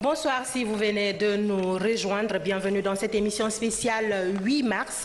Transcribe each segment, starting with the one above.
Bonsoir si vous venez de nous rejoindre. Bienvenue dans cette émission spéciale 8 mars.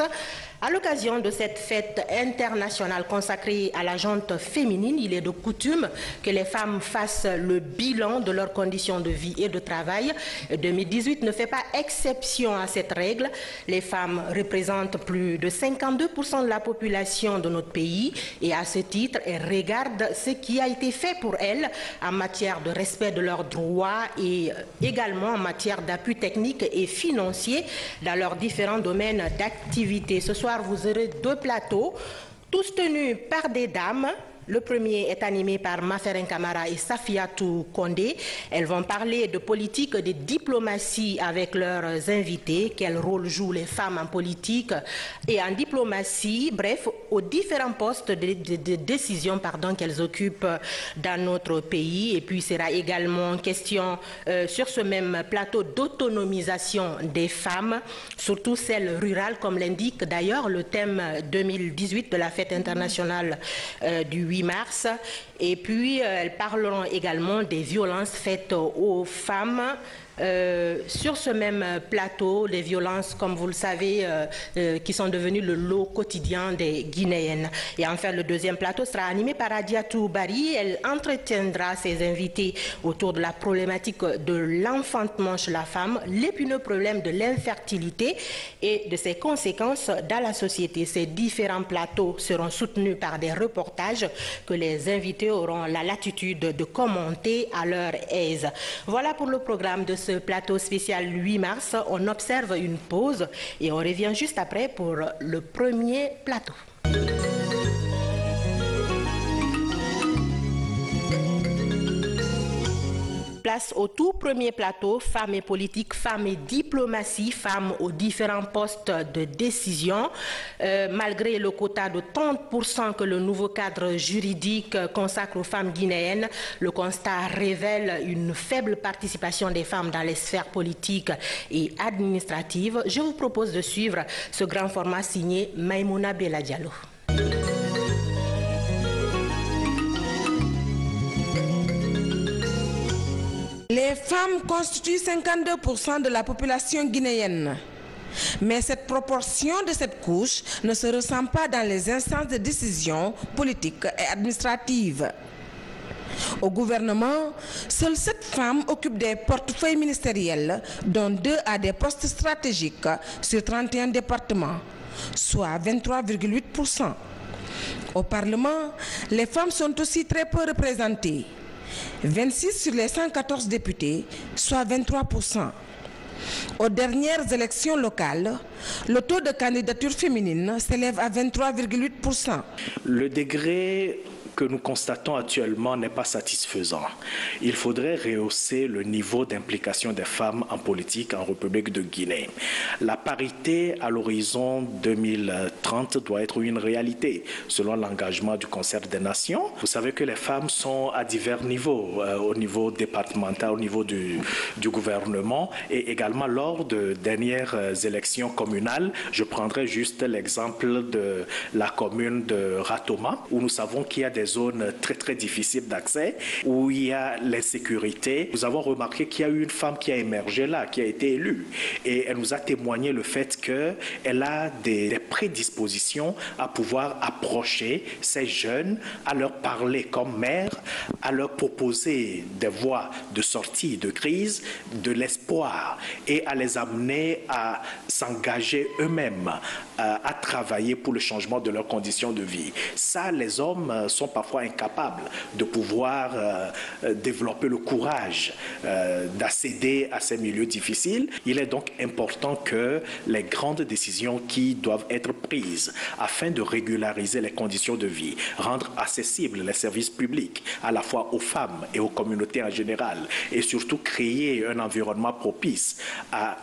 À l'occasion de cette fête internationale consacrée à la gente féminine, il est de coutume que les femmes fassent le bilan de leurs conditions de vie et de travail. 2018 ne fait pas exception à cette règle. Les femmes représentent plus de 52% de la population de notre pays et à ce titre, elles regardent ce qui a été fait pour elles en matière de respect de leurs droits et également en matière d'appui technique et financier dans leurs différents domaines d'activité. Ce soir, vous aurez deux plateaux, tous tenus par des dames. Le premier est animé par Maferen Kamara et Safiatou Kondé. Elles vont parler de politique, de diplomatie avec leurs invités. Quel rôle jouent les femmes en politique et en diplomatie? Bref, aux différents postes de décision qu'elles occupent dans notre pays. Et puis, il sera également question sur ce même plateau d'autonomisation des femmes, surtout celles rurales, comme l'indique d'ailleurs le thème 2018 de la fête internationale du 8 mars. Et puis, elles parleront également des violences faites aux femmes. Sur ce même plateau, les violences, comme vous le savez, qui sont devenues le lot quotidien des Guinéennes. Et enfin, le deuxième plateau sera animé par Adiatou Bari. Elle entretiendra ses invités autour de la problématique de l'enfantement chez la femme, l'épineux problème de l'infertilité et de ses conséquences dans la société. Ces différents plateaux seront soutenus par des reportages que les invités auront la latitude de commenter à leur aise. Voilà pour le programme de ce plateau spécial 8 mars. On observe une pause et on revient juste après pour le premier plateau. Place au tout premier plateau, femmes et politique, femmes et diplomatie, femmes aux différents postes de décision. Malgré le quota de 30% que le nouveau cadre juridique consacre aux femmes guinéennes, le constat révèle une faible participation des femmes dans les sphères politiques et administratives. Je vous propose de suivre ce grand format signé Maïmouna Bella Diallo. Les femmes constituent 52% de la population guinéenne. Mais cette proportion de cette couche ne se ressent pas dans les instances de décision politiques et administratives. Au gouvernement, seules 7 femmes occupent des portefeuilles ministériels, dont 2 à des postes stratégiques sur 31 départements, soit 23,8%. Au Parlement, les femmes sont aussi très peu représentées. 26 sur les 114 députés, soit 23%. Aux dernières élections locales, le taux de candidature féminine s'élève à 23,8%. Le degré que nous constatons actuellement n'est pas satisfaisant. Il faudrait rehausser le niveau d'implication des femmes en politique en République de Guinée. La parité à l'horizon 2030 doit être une réalité, selon l'engagement du Concert des Nations. Vous savez que les femmes sont à divers niveaux, au niveau départemental, au niveau du gouvernement et également lors de dernières élections communales. Je prendrai juste l'exemple de la commune de Ratoma, où nous savons qu'il y a des zones très difficiles d'accès, où il y a l'insécurité. Nous avons remarqué qu'il y a eu une femme qui a émergé là, qui a été élue. Et elle nous a témoigné le fait qu'elle a des prédispositions à pouvoir approcher ces jeunes, à leur parler comme mère, à leur proposer des voies de sortie de crise, de l'espoir et à les amener à s'engager eux-mêmes, à travailler pour le changement de leurs conditions de vie. Ça, les hommes sont parfois incapables de pouvoir développer le courage d'accéder à ces milieux difficiles. Il est donc important que les grandes décisions qui doivent être prises afin de régulariser les conditions de vie, rendre accessibles les services publics à la fois aux femmes et aux communautés en général et surtout créer un environnement propice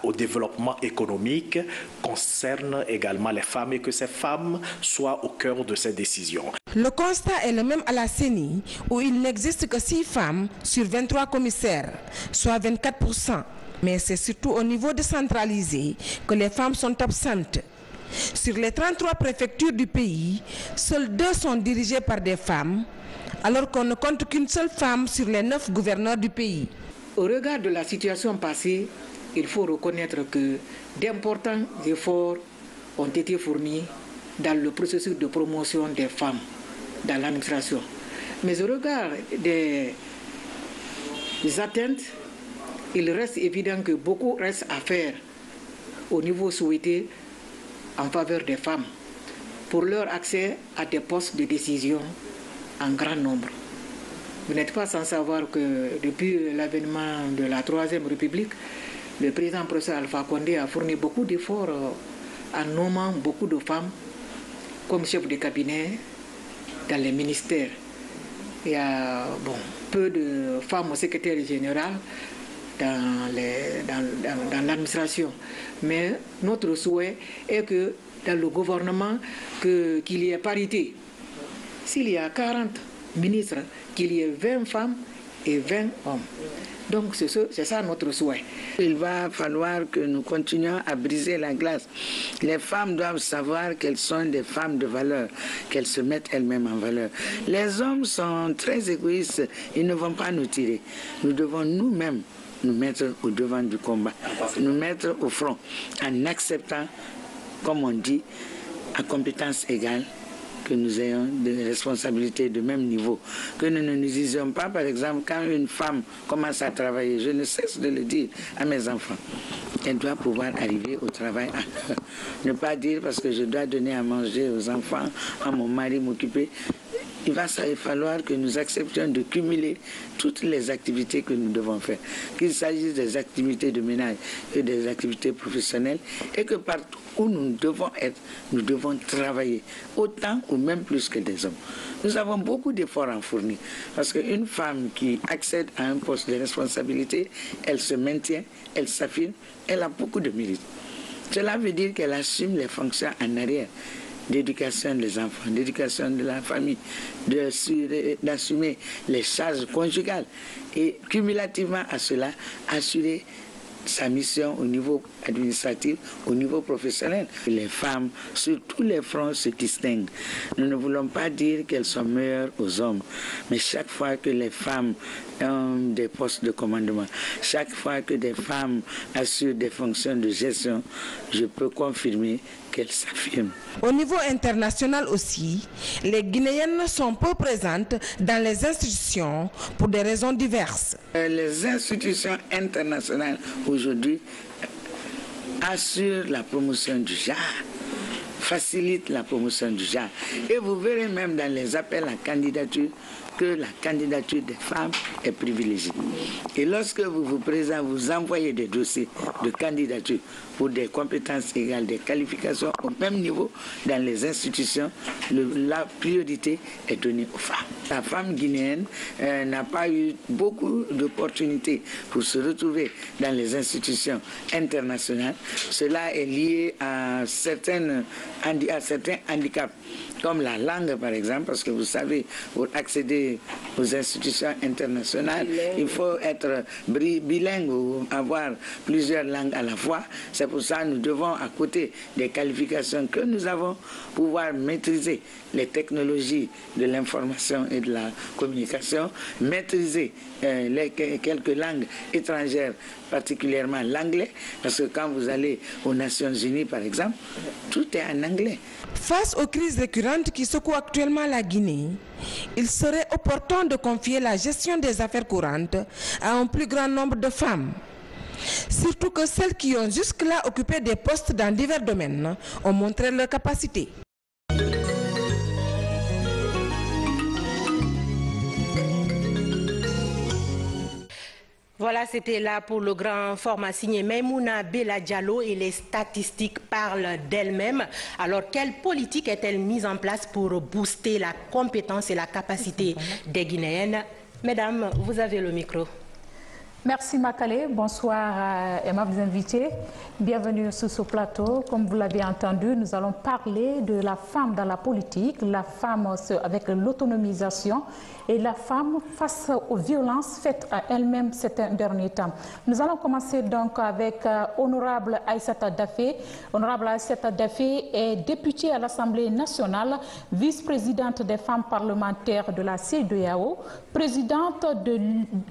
au développement économique concernent également les femmes et que ces femmes soient au cœur de ces décisions. Le constat est le même à la CENI, où il n'existe que 6 femmes sur 23 commissaires, soit 24%. Mais c'est surtout au niveau décentralisé que les femmes sont absentes. Sur les 33 préfectures du pays, seules 2 sont dirigées par des femmes, alors qu'on ne compte qu'une seule femme sur les 9 gouverneurs du pays. Au regard de la situation passée, il faut reconnaître que d'importants efforts ont été fournis dans le processus de promotion des femmes dans l'administration. Mais au regard des atteintes, il reste évident que beaucoup reste à faire au niveau souhaité en faveur des femmes pour leur accès à des postes de décision en grand nombre. Vous n'êtes pas sans savoir que depuis l'avènement de la Troisième République, le président professeur Alpha Condé a fourni beaucoup d'efforts en nommant beaucoup de femmes comme chef de cabinet dans les ministères. Il y a peu de femmes au secrétaire général dans l'administration. Mais notre souhait est que dans le gouvernement, qu'il y ait parité. S'il y a 40 ministres, qu'il y ait 20 femmes et 20 hommes. Donc c'est ça notre souhait. Il va falloir que nous continuions à briser la glace. Les femmes doivent savoir qu'elles sont des femmes de valeur, qu'elles se mettent elles-mêmes en valeur. Les hommes sont très égoïstes, ils ne vont pas nous tirer. Nous devons nous-mêmes nous mettre au devant du combat, nous mettre au front, en acceptant, comme on dit, à compétence égale, que nous ayons des responsabilités de même niveau. Que nous ne nous disions pas, par exemple, quand une femme commence à travailler, je ne cesse de le dire à mes enfants, elle doit pouvoir arriver au travail à l'heure. Ne pas dire parce que je dois donner à manger aux enfants, à mon mari m'occuper. Il va falloir que nous acceptions de cumuler toutes les activités que nous devons faire, qu'il s'agisse des activités de ménage et des activités professionnelles, et que partout où nous devons être, nous devons travailler, autant ou même plus que des hommes. Nous avons beaucoup d'efforts à fournir, parce qu'une femme qui accède à un poste de responsabilité, elle se maintient, elle s'affirme, elle a beaucoup de mérite. Cela veut dire qu'elle assume les fonctions en arrière, d'éducation des enfants, d'éducation de la famille, d'assumer les charges conjugales et cumulativement à cela, assurer sa mission au niveau administratif, au niveau professionnel. Les femmes, sur tous les fronts, se distinguent. Nous ne voulons pas dire qu'elles sont meilleures aux hommes, mais chaque fois que les femmes ont des postes de commandement, chaque fois que des femmes assurent des fonctions de gestion, je peux confirmer qu'elles s'affirment. Au niveau international aussi, les Guinéennes sont peu présentes dans les institutions pour des raisons diverses. Les institutions internationales aujourd'hui assurent la promotion du genre, facilitent la promotion du genre. Et vous verrez même dans les appels à candidature que la candidature des femmes est privilégiée. Et lorsque vous vous présentez, vous envoyez des dossiers de candidature pour des compétences égales, des qualifications au même niveau dans les institutions, la priorité est donnée aux femmes. La femme guinéenne n'a pas eu beaucoup d'opportunités pour se retrouver dans les institutions internationales. Cela est lié à certains handicaps, comme la langue par exemple, parce que vous savez, pour accéder aux institutions internationales, il faut être bilingue ou avoir plusieurs langues à la fois. C'est pour ça que nous devons, à côté des qualifications que nous avons, pouvoir maîtriser les technologies de l'information et de la communication, maîtriser quelques langues étrangères, particulièrement l'anglais, parce que quand vous allez aux Nations Unies, par exemple, tout est en anglais. Face aux crises récurrentes qui secouent actuellement la Guinée, il serait opportun de confier la gestion des affaires courantes à un plus grand nombre de femmes. Surtout que celles qui ont jusque-là occupé des postes dans divers domaines ont montré leur capacité. Voilà, c'était là pour le grand format signé Maïmouna Bella Diallo et les statistiques parlent d'elles-mêmes. Alors, quelle politique est-elle mise en place pour booster la compétence et la capacité des Guinéennes? Mesdames, vous avez le micro. Merci Makale, bonsoir Emma, vous invitez. Bienvenue sur ce plateau. Comme vous l'avez entendu, nous allons parler de la femme dans la politique, la femme avec l'autonomisation et la femme face aux violences faites à elle-même ces derniers temps. Nous allons commencer donc avec Honorable Aïssata Dafé. Honorable Aïssata Dafé est députée à l'Assemblée nationale, vice-présidente des femmes parlementaires de la CEDEAO,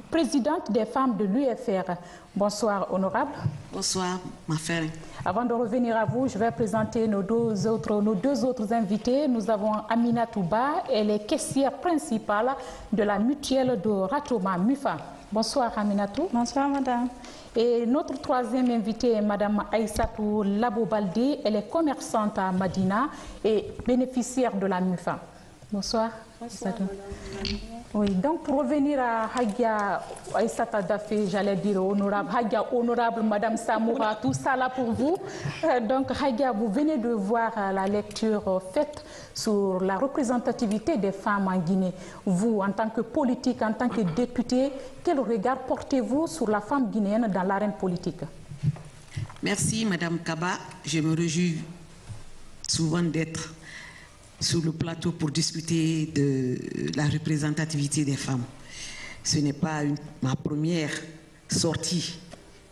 présidente des femmes de l'UFR. Bonsoir, honorable. Bonsoir, ma frère. Avant de revenir à vous, je vais présenter nos deux autres invités. Nous avons Amina Touba, elle est caissière principale de la mutuelle de Ratoma Mufa. Bonsoir, Aminatou. Bonsoir, madame. Et notre troisième invitée est Madame Aïssatou Labo-Baldé. Elle est commerçante à Madina et bénéficiaire de la MUFA. Bonsoir. Bonsoir, oui, donc pour revenir à Hagia Aïssata Dafé, j'allais dire honorable, Hagia honorable Madame Samoura, tout ça là pour vous. Donc Hagia, vous venez de voir la lecture faite sur la représentativité des femmes en Guinée. Vous, en tant que politique, en tant que député, quel regard portez-vous sur la femme guinéenne dans l'arène politique? Merci Madame Kaba, je me réjouis souvent d'être sur le plateau pour discuter de la représentativité des femmes. Ce n'est pas ma première sortie.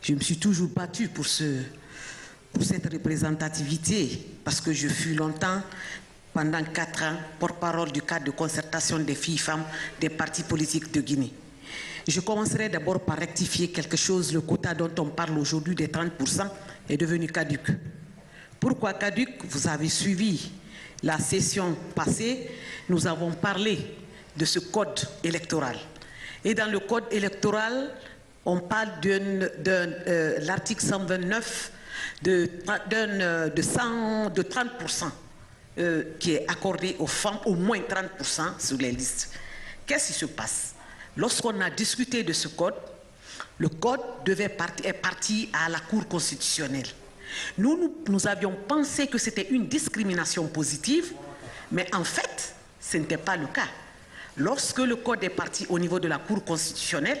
Je me suis toujours battue pour cette représentativité parce que je fus longtemps, pendant 4 ans, porte-parole du cadre de concertation des filles-femmes des partis politiques de Guinée. Je commencerai d'abord par rectifier quelque chose. Le quota dont on parle aujourd'hui des 30% est devenu caduc. Pourquoi caduc? Vous avez suivi la session passée, nous avons parlé de ce code électoral. Et dans le code électoral, on parle de l'article 129 de 30% qui est accordé aux femmes, au moins 30% sur les listes. Qu'est-ce qui se passe? Lorsqu'on a discuté de ce code, le code est parti à la Cour constitutionnelle. Nous avions pensé que c'était une discrimination positive, mais en fait, ce n'était pas le cas. Lorsque le code est parti au niveau de la Cour constitutionnelle,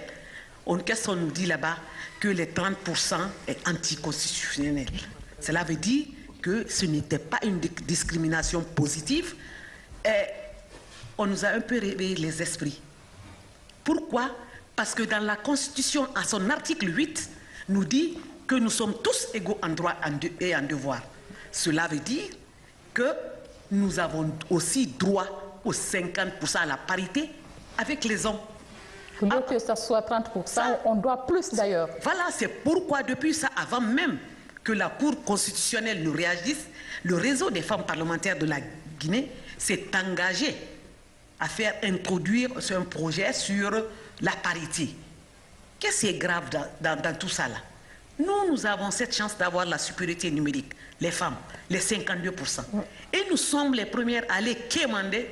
qu'est-ce qu'on nous dit là-bas? Que les 30% est anticonstitutionnel. Cela veut dire que ce n'était pas une discrimination positive et on nous a un peu réveillé les esprits. Pourquoi? Parce que dans la Constitution, à son article 8, nous dit que nous sommes tous égaux en droit et en devoir. Cela veut dire que nous avons aussi droit aux 50% à la parité avec les hommes. Pour que ça soit 30%, on doit plus d'ailleurs. Voilà, c'est pourquoi depuis ça, avant même que la Cour constitutionnelle nous réagisse, le réseau des femmes parlementaires de la Guinée s'est engagé à faire introduire un projet sur la parité. Qu'est-ce qui est grave dans tout ça là? Nous avons cette chance d'avoir la supériorité numérique, les femmes, les 52%. Et nous sommes les premières à aller quémander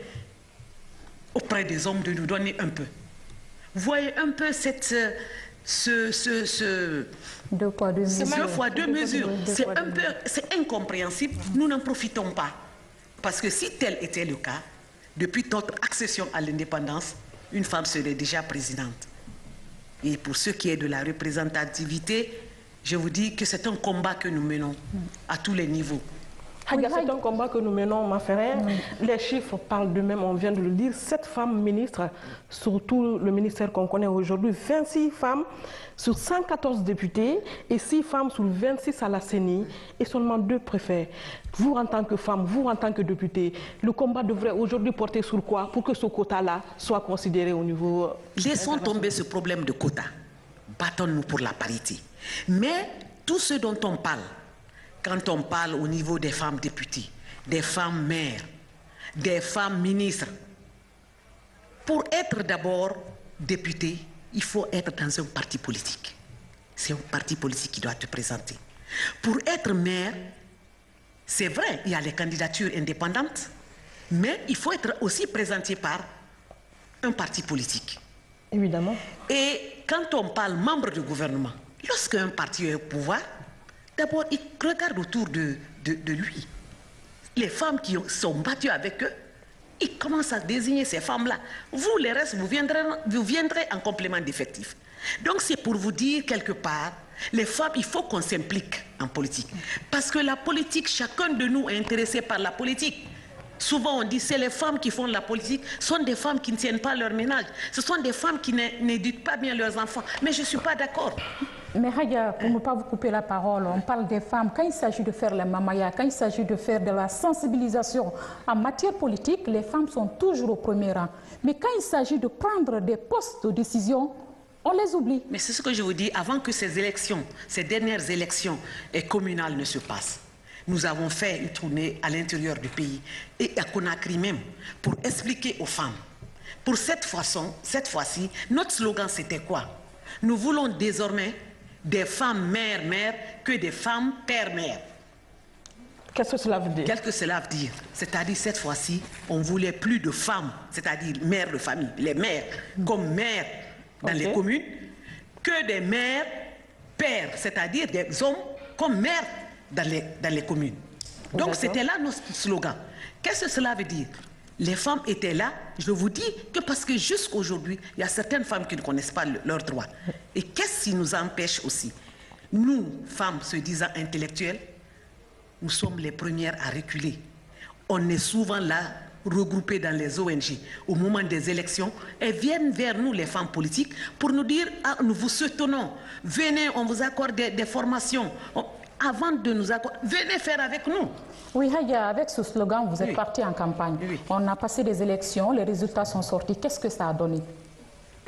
auprès des hommes de nous donner un peu. Vous voyez un peu deux fois deux mesures. C'est incompréhensible. Nous n'en profitons pas. Parce que si tel était le cas, depuis notre accession à l'indépendance, une femme serait déjà présidente. Et pour ce qui est de la représentativité, je vous dis que c'est un combat que nous menons à tous les niveaux. C'est un combat que nous menons, ma frère. Les chiffres parlent d'eux-mêmes, on vient de le dire. 7 femmes ministres, surtout le ministère qu'on connaît aujourd'hui, 26 femmes sur 114 députés et 6 femmes sur 26 à la CENI et seulement 2 préfets. Vous, en tant que femme, vous, en tant que député, le combat devrait aujourd'hui porter sur quoi pour que ce quota-là soit considéré au niveau... Laissons tomber ce problème de quota. Battons-nous pour la parité. Mais tout ce dont on parle, quand on parle au niveau des femmes députées, des femmes maires, des femmes ministres, pour être d'abord député, il faut être dans un parti politique. C'est un parti politique qui doit te présenter. Pour être maire, c'est vrai, il y a les candidatures indépendantes, mais il faut être aussi présenté par un parti politique. Évidemment. Et quand on parle membre du gouvernement, lorsqu'un parti est au pouvoir, d'abord, il regarde autour de lui. Les femmes qui sont battues avec eux, ils commencent à désigner ces femmes-là. Vous, les restes, vous viendrez en complément d'effectifs. Donc, c'est pour vous dire, quelque part, les femmes, il faut qu'on s'implique en politique. Parce que la politique, chacun de nous est intéressé par la politique. Souvent, on dit c'est les femmes qui font la politique, ce sont des femmes qui ne tiennent pas leur ménage, ce sont des femmes qui n'éduquent pas bien leurs enfants. Mais je ne suis pas d'accord. Mais Haya, pour ne pas vous couper la parole, on parle des femmes. Quand il s'agit de faire la mamaya, quand il s'agit de faire de la sensibilisation en matière politique, les femmes sont toujours au premier rang. Mais quand il s'agit de prendre des postes de décision, on les oublie. Mais c'est ce que je vous dis, avant que ces élections, ces dernières élections communales ne se passent, nous avons fait une tournée à l'intérieur du pays et à Conakry même pour expliquer aux femmes. Pour cette fois-ci, notre slogan c'était quoi? Nous voulons désormais des femmes mères-mères que des femmes pères-mères. Qu'est-ce que cela veut dire? Qu'est-ce que cela veut dire? C'est-à-dire cette fois-ci, on voulait plus de femmes, c'est-à-dire mères de famille, les mères comme mères dans les communes, que des mères pères, c'est-à-dire des hommes comme mères dans les communes. Donc c'était là notre slogan. Qu'est-ce que cela veut dire? Les femmes étaient là, je vous dis que parce que jusqu'à aujourd'hui, il y a certaines femmes qui ne connaissent pas leurs droits. Et qu'est-ce qui nous empêche aussi? Nous, femmes se disant intellectuelles, nous sommes les premières à reculer. On est souvent là, regroupées dans les ONG. Au moment des élections, elles viennent vers nous, les femmes politiques, pour nous dire « Ah, nous vous soutenons, venez, on vous accorde des formations. » Avant de nous accorder, venez faire avec nous. Oui, Haya, avec ce slogan, vous êtes parti en campagne. Oui. On a passé des élections, les résultats sont sortis. Qu'est-ce que ça a donné?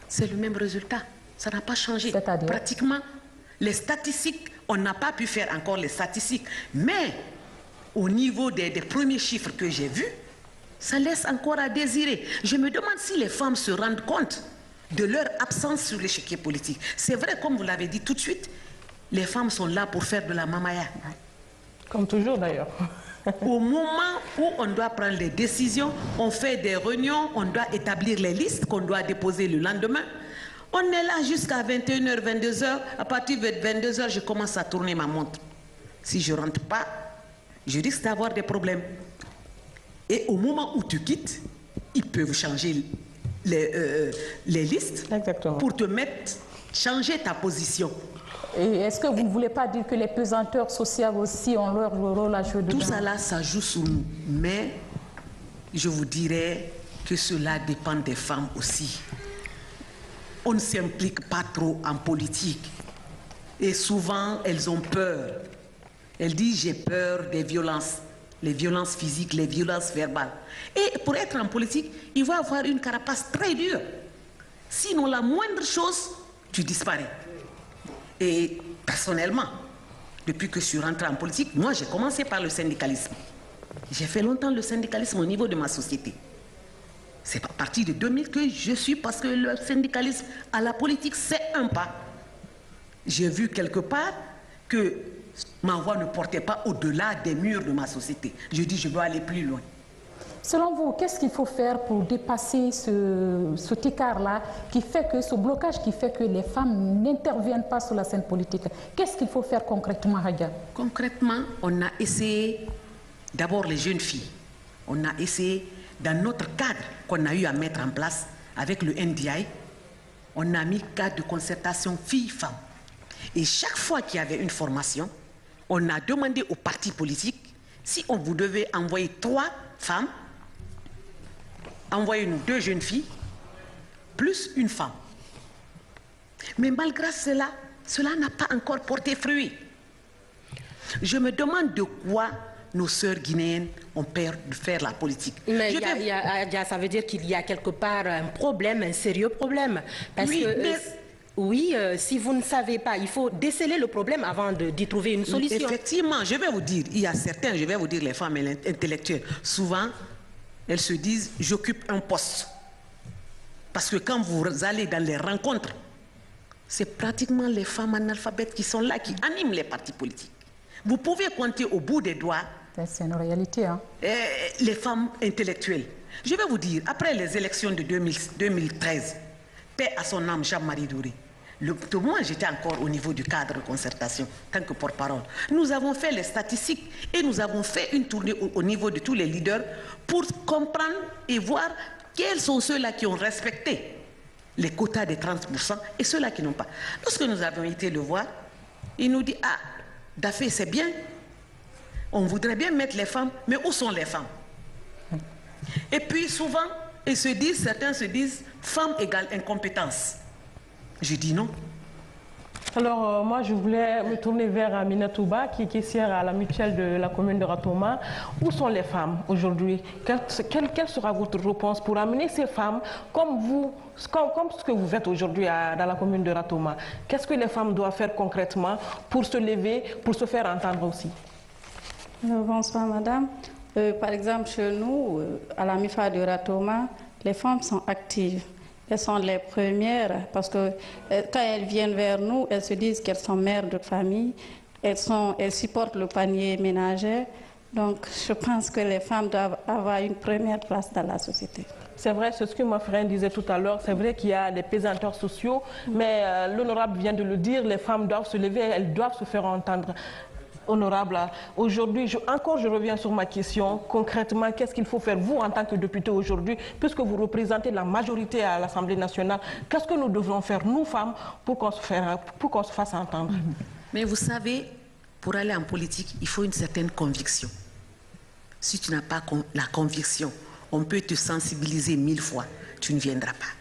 C'est le même résultat. Ça n'a pas changé. C'est-à-dire? Pratiquement, les statistiques, on n'a pas pu faire encore les statistiques. Mais au niveau des premiers chiffres que j'ai vus, ça laisse encore à désirer. Je me demande si les femmes se rendent compte de leur absence sur l'échiquier politique. C'est vrai, comme vous l'avez dit tout de suite, les femmes sont là pour faire de la mamaya. Comme toujours d'ailleurs. Au moment où on doit prendre les décisions, on fait des réunions, on doit établir les listes qu'on doit déposer le lendemain. On est là jusqu'à 21h, 22h. À partir de 22h, je commence à tourner ma montre. Si je ne rentre pas, je risque d'avoir des problèmes. Et au moment où tu quittes, ils peuvent changer les listes. Exactement. Pour te changer ta position. Et est-ce que vous ne voulez pas dire que les pesanteurs sociales aussi ont leur rôle à jouer dedans? Tout ça là, ça joue sur nous. Mais je vous dirais que cela dépend des femmes aussi. On ne s'implique pas trop en politique. Et souvent, elles ont peur. Elles disent, j'ai peur des violences. Les violences physiques, les violences verbales. Et pour être en politique, il va avoir une carapace très dure. Sinon, la moindre chose, tu disparais. Et personnellement, depuis que je suis rentrée en politique, moi j'ai commencé par le syndicalisme. J'ai fait longtemps le syndicalisme au niveau de ma société. C'est à partir de 2000 que je suis, parce que le syndicalisme à la politique, c'est un pas. J'ai vu quelque part que ma voix ne portait pas au-delà des murs de ma société. Je dis, je dois aller plus loin. Selon vous, qu'est-ce qu'il faut faire pour dépasser cet écart-là, qui fait que, ce blocage qui fait que les femmes n'interviennent pas sur la scène politique? Qu'est-ce qu'il faut faire concrètement, Haya? Concrètement, on a essayé, d'abord les jeunes filles, on a essayé, dans notre cadre qu'on a eu à mettre en place avec le NDI, on a mis cadre de concertation filles-femmes. Et chaque fois qu'il y avait une formation, on a demandé aux partis politiques, si on vous devait envoyer 3 femmes, envoyez-nous 2 jeunes filles, plus une femme. Mais malgré cela, cela n'a pas encore porté fruit. Je me demande de quoi nos sœurs guinéennes ont peur de faire la politique. Mais ça veut dire qu'il y a quelque part un problème, un sérieux problème. Parce oui, que, si vous ne savez pas, il faut déceler le problème avant d'y trouver une solution. Effectivement, je vais vous dire, il y a certains, je vais vous dire les femmes intellectuelles, souvent, elles se disent, j'occupe un poste. Parce que quand vous allez dans les rencontres, c'est pratiquement les femmes analphabètes qui sont là, qui animent les partis politiques. Vous pouvez compter au bout des doigts. C'est une réalité, hein. Les femmes intellectuelles. Je vais vous dire, après les élections de 2013, paix à son âme, Jean-Marie Douré, moi j'étais encore au niveau du cadre de concertation, tant que porte-parole. Nous avons fait les statistiques et nous avons fait une tournée au niveau de tous les leaders pour comprendre et voir quels sont ceux-là qui ont respecté les quotas des 30% et ceux-là qui n'ont pas. Lorsque nous avons été le voir, il nous dit, ah, Dafé, c'est bien, on voudrait bien mettre les femmes, mais où sont les femmes? Et puis souvent, certains se disent, femme égale incompétence. Je dis non. Alors, moi, je voulais me tourner vers Amina Touba, qui est caissière à la mutuelle de la commune de Ratoma. Où sont les femmes aujourd'hui? Quelle sera votre réponse pour amener ces femmes comme vous, comme ce que vous faites aujourd'hui dans la commune de Ratoma? Qu'est-ce que les femmes doivent faire concrètement pour se lever, pour se faire entendre aussi? Bonsoir, madame. Par exemple, chez nous, à la MIFA de Ratoma, les femmes sont actives. Elles sont les premières parce que quand elles viennent vers nous, elles se disent qu'elles sont mères de famille, elles supportent le panier ménager. Donc, je pense que les femmes doivent avoir une première place dans la société. C'est vrai, c'est ce que ma frère disait tout à l'heure. C'est vrai qu'il y a des pesanteurs sociaux, mais l'honorable vient de le dire, les femmes doivent se lever, elles doivent se faire entendre. Honorable, aujourd'hui, je reviens sur ma question. Concrètement, qu'est-ce qu'il faut faire, vous, en tant que député aujourd'hui, puisque vous représentez la majorité à l'Assemblée nationale, qu'est-ce que nous devons faire, nous, femmes, pour qu'on se fasse entendre? Mais vous savez, pour aller en politique, il faut une certaine conviction. Si tu n'as pas la conviction, on peut te sensibiliser 1000 fois, tu ne viendras pas.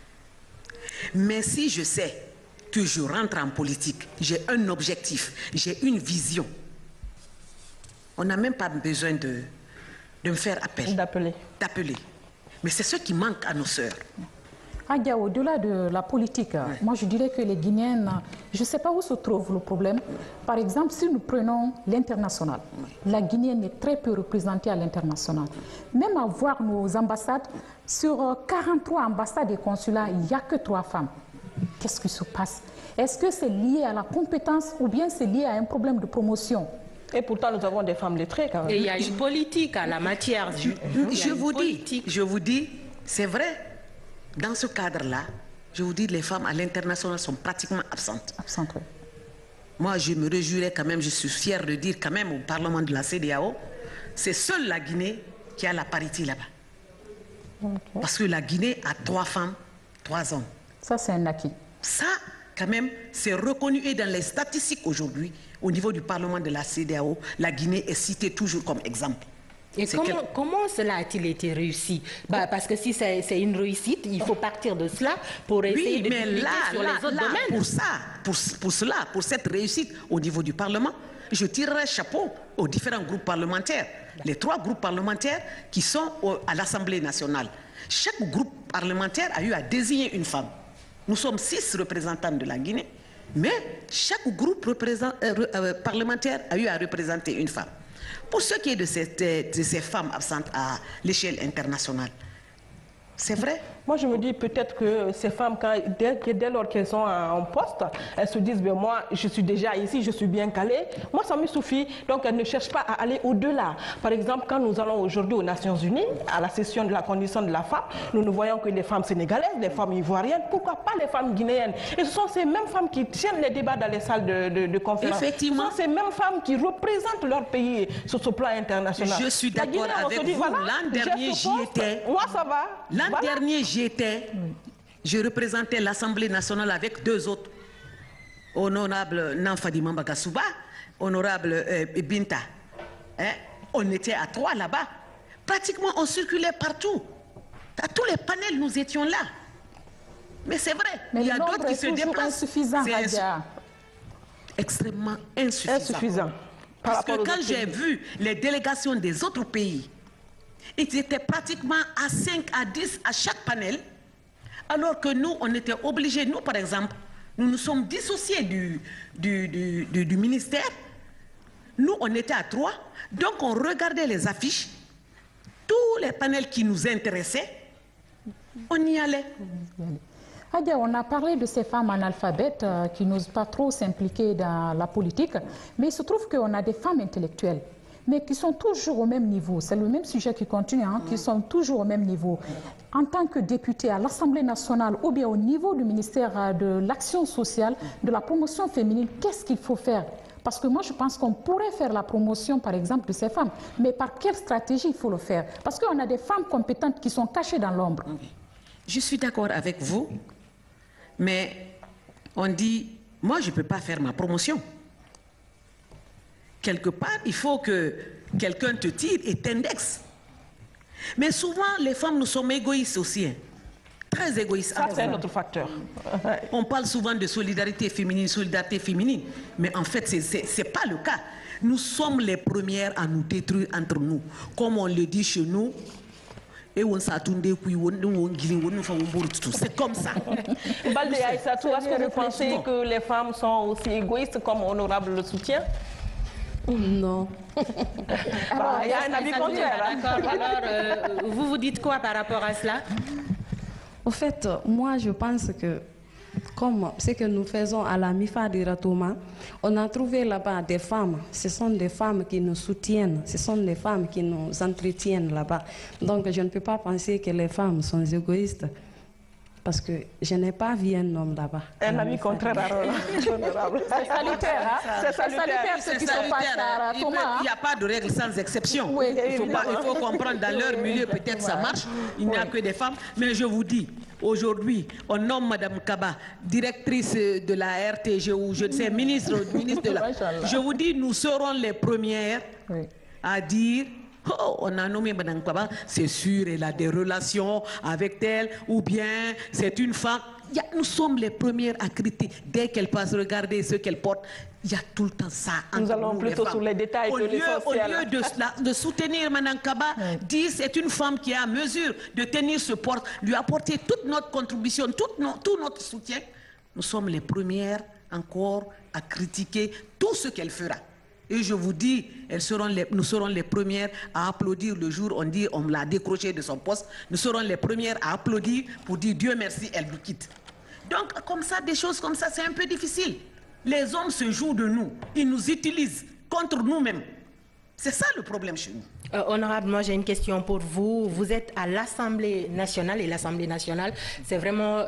Mais si je sais que je rentre en politique, j'ai un objectif, j'ai une vision, on n'a même pas besoin de me faire appel. D'appeler. Mais c'est ce qui manque à nos sœurs. Adia, au-delà de la politique, moi je dirais que les Guinéennes, je ne sais pas où se trouve le problème. Par exemple, si nous prenons l'international, la Guinéenne est très peu représentée à l'international. Même à voir nos ambassades, sur 43 ambassades et consulats, il n'y a que 3 femmes. Qu'est-ce qui se passe? Est-ce que c'est lié à la compétence ou bien c'est lié à un problème de promotion? Et pourtant, nous avons des femmes lettrées quand même. Et il y a une politique à la matière. Je vous dis, c'est vrai. Dans ce cadre-là, je vous dis, les femmes à l'international sont pratiquement absentes. Absentes, oui. Moi, je me réjouirais quand même, je suis fière de dire quand même au Parlement de la CEDEAO, c'est seule la Guinée qui a la parité là-bas. Okay. Parce que la Guinée a 3 femmes, 3 hommes. Ça, c'est un acquis. Ça, quand même, c'est reconnu. Et dans les statistiques aujourd'hui, au niveau du Parlement de la CEDEAO, la Guinée est citée toujours comme exemple. Et comment cela a-t-il été réussi? Parce que si c'est une réussite, il faut partir de cela pour essayer de publier sur les autres domaines. Pour cette réussite au niveau du Parlement, je tirerai chapeau aux différents groupes parlementaires. Les 3 groupes parlementaires qui sont à l'Assemblée nationale. Chaque groupe parlementaire a eu à désigner une femme. Nous sommes 6 représentants de la Guinée, mais chaque groupe parlementaire a eu à représenter une femme. Pour ce qui est de ces femmes absentes à l'échelle internationale, c'est vrai. Moi, je me dis peut-être que ces femmes, dès lors qu'elles sont en poste, elles se disent, ben, moi, je suis déjà ici, je suis bien calée. Moi, ça me suffit. Donc, elles ne cherchent pas à aller au-delà. Par exemple, quand nous allons aujourd'hui aux Nations Unies, à la session de la condition de la femme, nous ne voyons que les femmes sénégalaises, les femmes ivoiriennes. Pourquoi pas les femmes guinéennes? Et ce sont ces mêmes femmes qui tiennent les débats dans les salles de conférence. Effectivement. Ce sont ces mêmes femmes qui représentent leur pays sur ce plan international. Je suis d'accord avec vous. L'an dernier, j'y étais. Moi, ça va. L'an dernier, je représentais l'Assemblée nationale avec 2 autres. Honorable Nanfadi Mambagasuba, honorable Binta. On était à 3 là-bas. Pratiquement, on circulait partout. À tous les panels, nous étions là. Mais c'est vrai, mais il y a d'autres qui se déplacent. C'est extrêmement insuffisant. Parce que quand j'ai vu les délégations des autres pays, ils étaient pratiquement à 5 à 10 à chaque panel, alors que nous, on était obligés, nous par exemple, nous nous sommes dissociés du ministère. Nous, on était à 3, donc on regardait les affiches, tous les panels qui nous intéressaient, on y allait. Adia, on a parlé de ces femmes analphabètes qui n'osent pas trop s'impliquer dans la politique, mais il se trouve qu'on a des femmes intellectuelles, mais qui sont toujours au même niveau. C'est le même sujet qui continue, qui sont toujours au même niveau. En tant que député à l'Assemblée nationale ou bien au niveau du ministère de l'Action sociale, de la promotion féminine, qu'est-ce qu'il faut faire? Parce que moi, je pense qu'on pourrait faire la promotion, par exemple, de ces femmes. Mais par quelle stratégie il faut le faire? Parce qu'on a des femmes compétentes qui sont cachées dans l'ombre. Je suis d'accord avec vous, mais on dit, moi, je ne peux pas faire ma promotion. Quelque part, il faut que quelqu'un te tire et t'indexe. Mais souvent, les femmes, nous sommes égoïstes aussi. très égoïstes. Ça, c'est notre facteur. On parle souvent de solidarité féminine, mais en fait, ce n'est pas le cas. Nous sommes les premières à nous détruire entre nous. Comme on le dit chez nous, c'est comme ça. Baldé Aïssatou, est-ce que vous pensez que les femmes sont aussi égoïstes comme Honorable le soutient? Non. Il y a un avis contraire. Alors, vous vous dites quoi par rapport à cela? En fait, moi, je pense que, comme ce que nous faisons à la MIFA de Ratoma, on a trouvé là-bas des femmes. Ce sont des femmes qui nous soutiennent, ce sont des femmes qui nous entretiennent là-bas. Donc, je ne peux pas penser que les femmes sont égoïstes. Parce que je n'ai pas vu un homme là-bas. Un ami contraire à Roland. C'est salutaire, hein? C'est salutaire ce qui se passe à Ratoma. Il n'y a pas de règle sans exception. Oui, il faut comprendre, dans leur milieu, peut-être ça marche, il n'y a que des femmes. Mais je vous dis, aujourd'hui, on nomme Mme Kaba, directrice de la RTG ou je ne sais, ministre de la... Je vous dis, nous serons les premières à dire... Oh, on a nommé Mme Kaba, c'est sûr, elle a des relations avec elle, ou bien c'est une femme. Nous sommes les premières à critiquer. Dès qu'elle passe, regardez ce qu'elle porte, il y a tout le temps ça. Nous allons plutôt sur les détails que l'essentiel. Au lieu de soutenir Mme Kaba, dire c'est une femme qui est à mesure de tenir ce porte, lui apporter toute notre contribution, tout notre soutien, nous sommes les premières encore à critiquer tout ce qu'elle fera. Et je vous dis, nous serons les premières à applaudir le jour où on l'a décroché de son poste. Nous serons les premières à applaudir pour dire Dieu merci, elle nous quitte. Donc, comme ça, des choses comme ça, c'est un peu difficile. Les hommes se jouent de nous. Ils nous utilisent contre nous-mêmes. C'est ça le problème chez nous. Honorable, moi j'ai une question pour vous. Vous êtes à l'Assemblée nationale et l'Assemblée nationale, c'est vraiment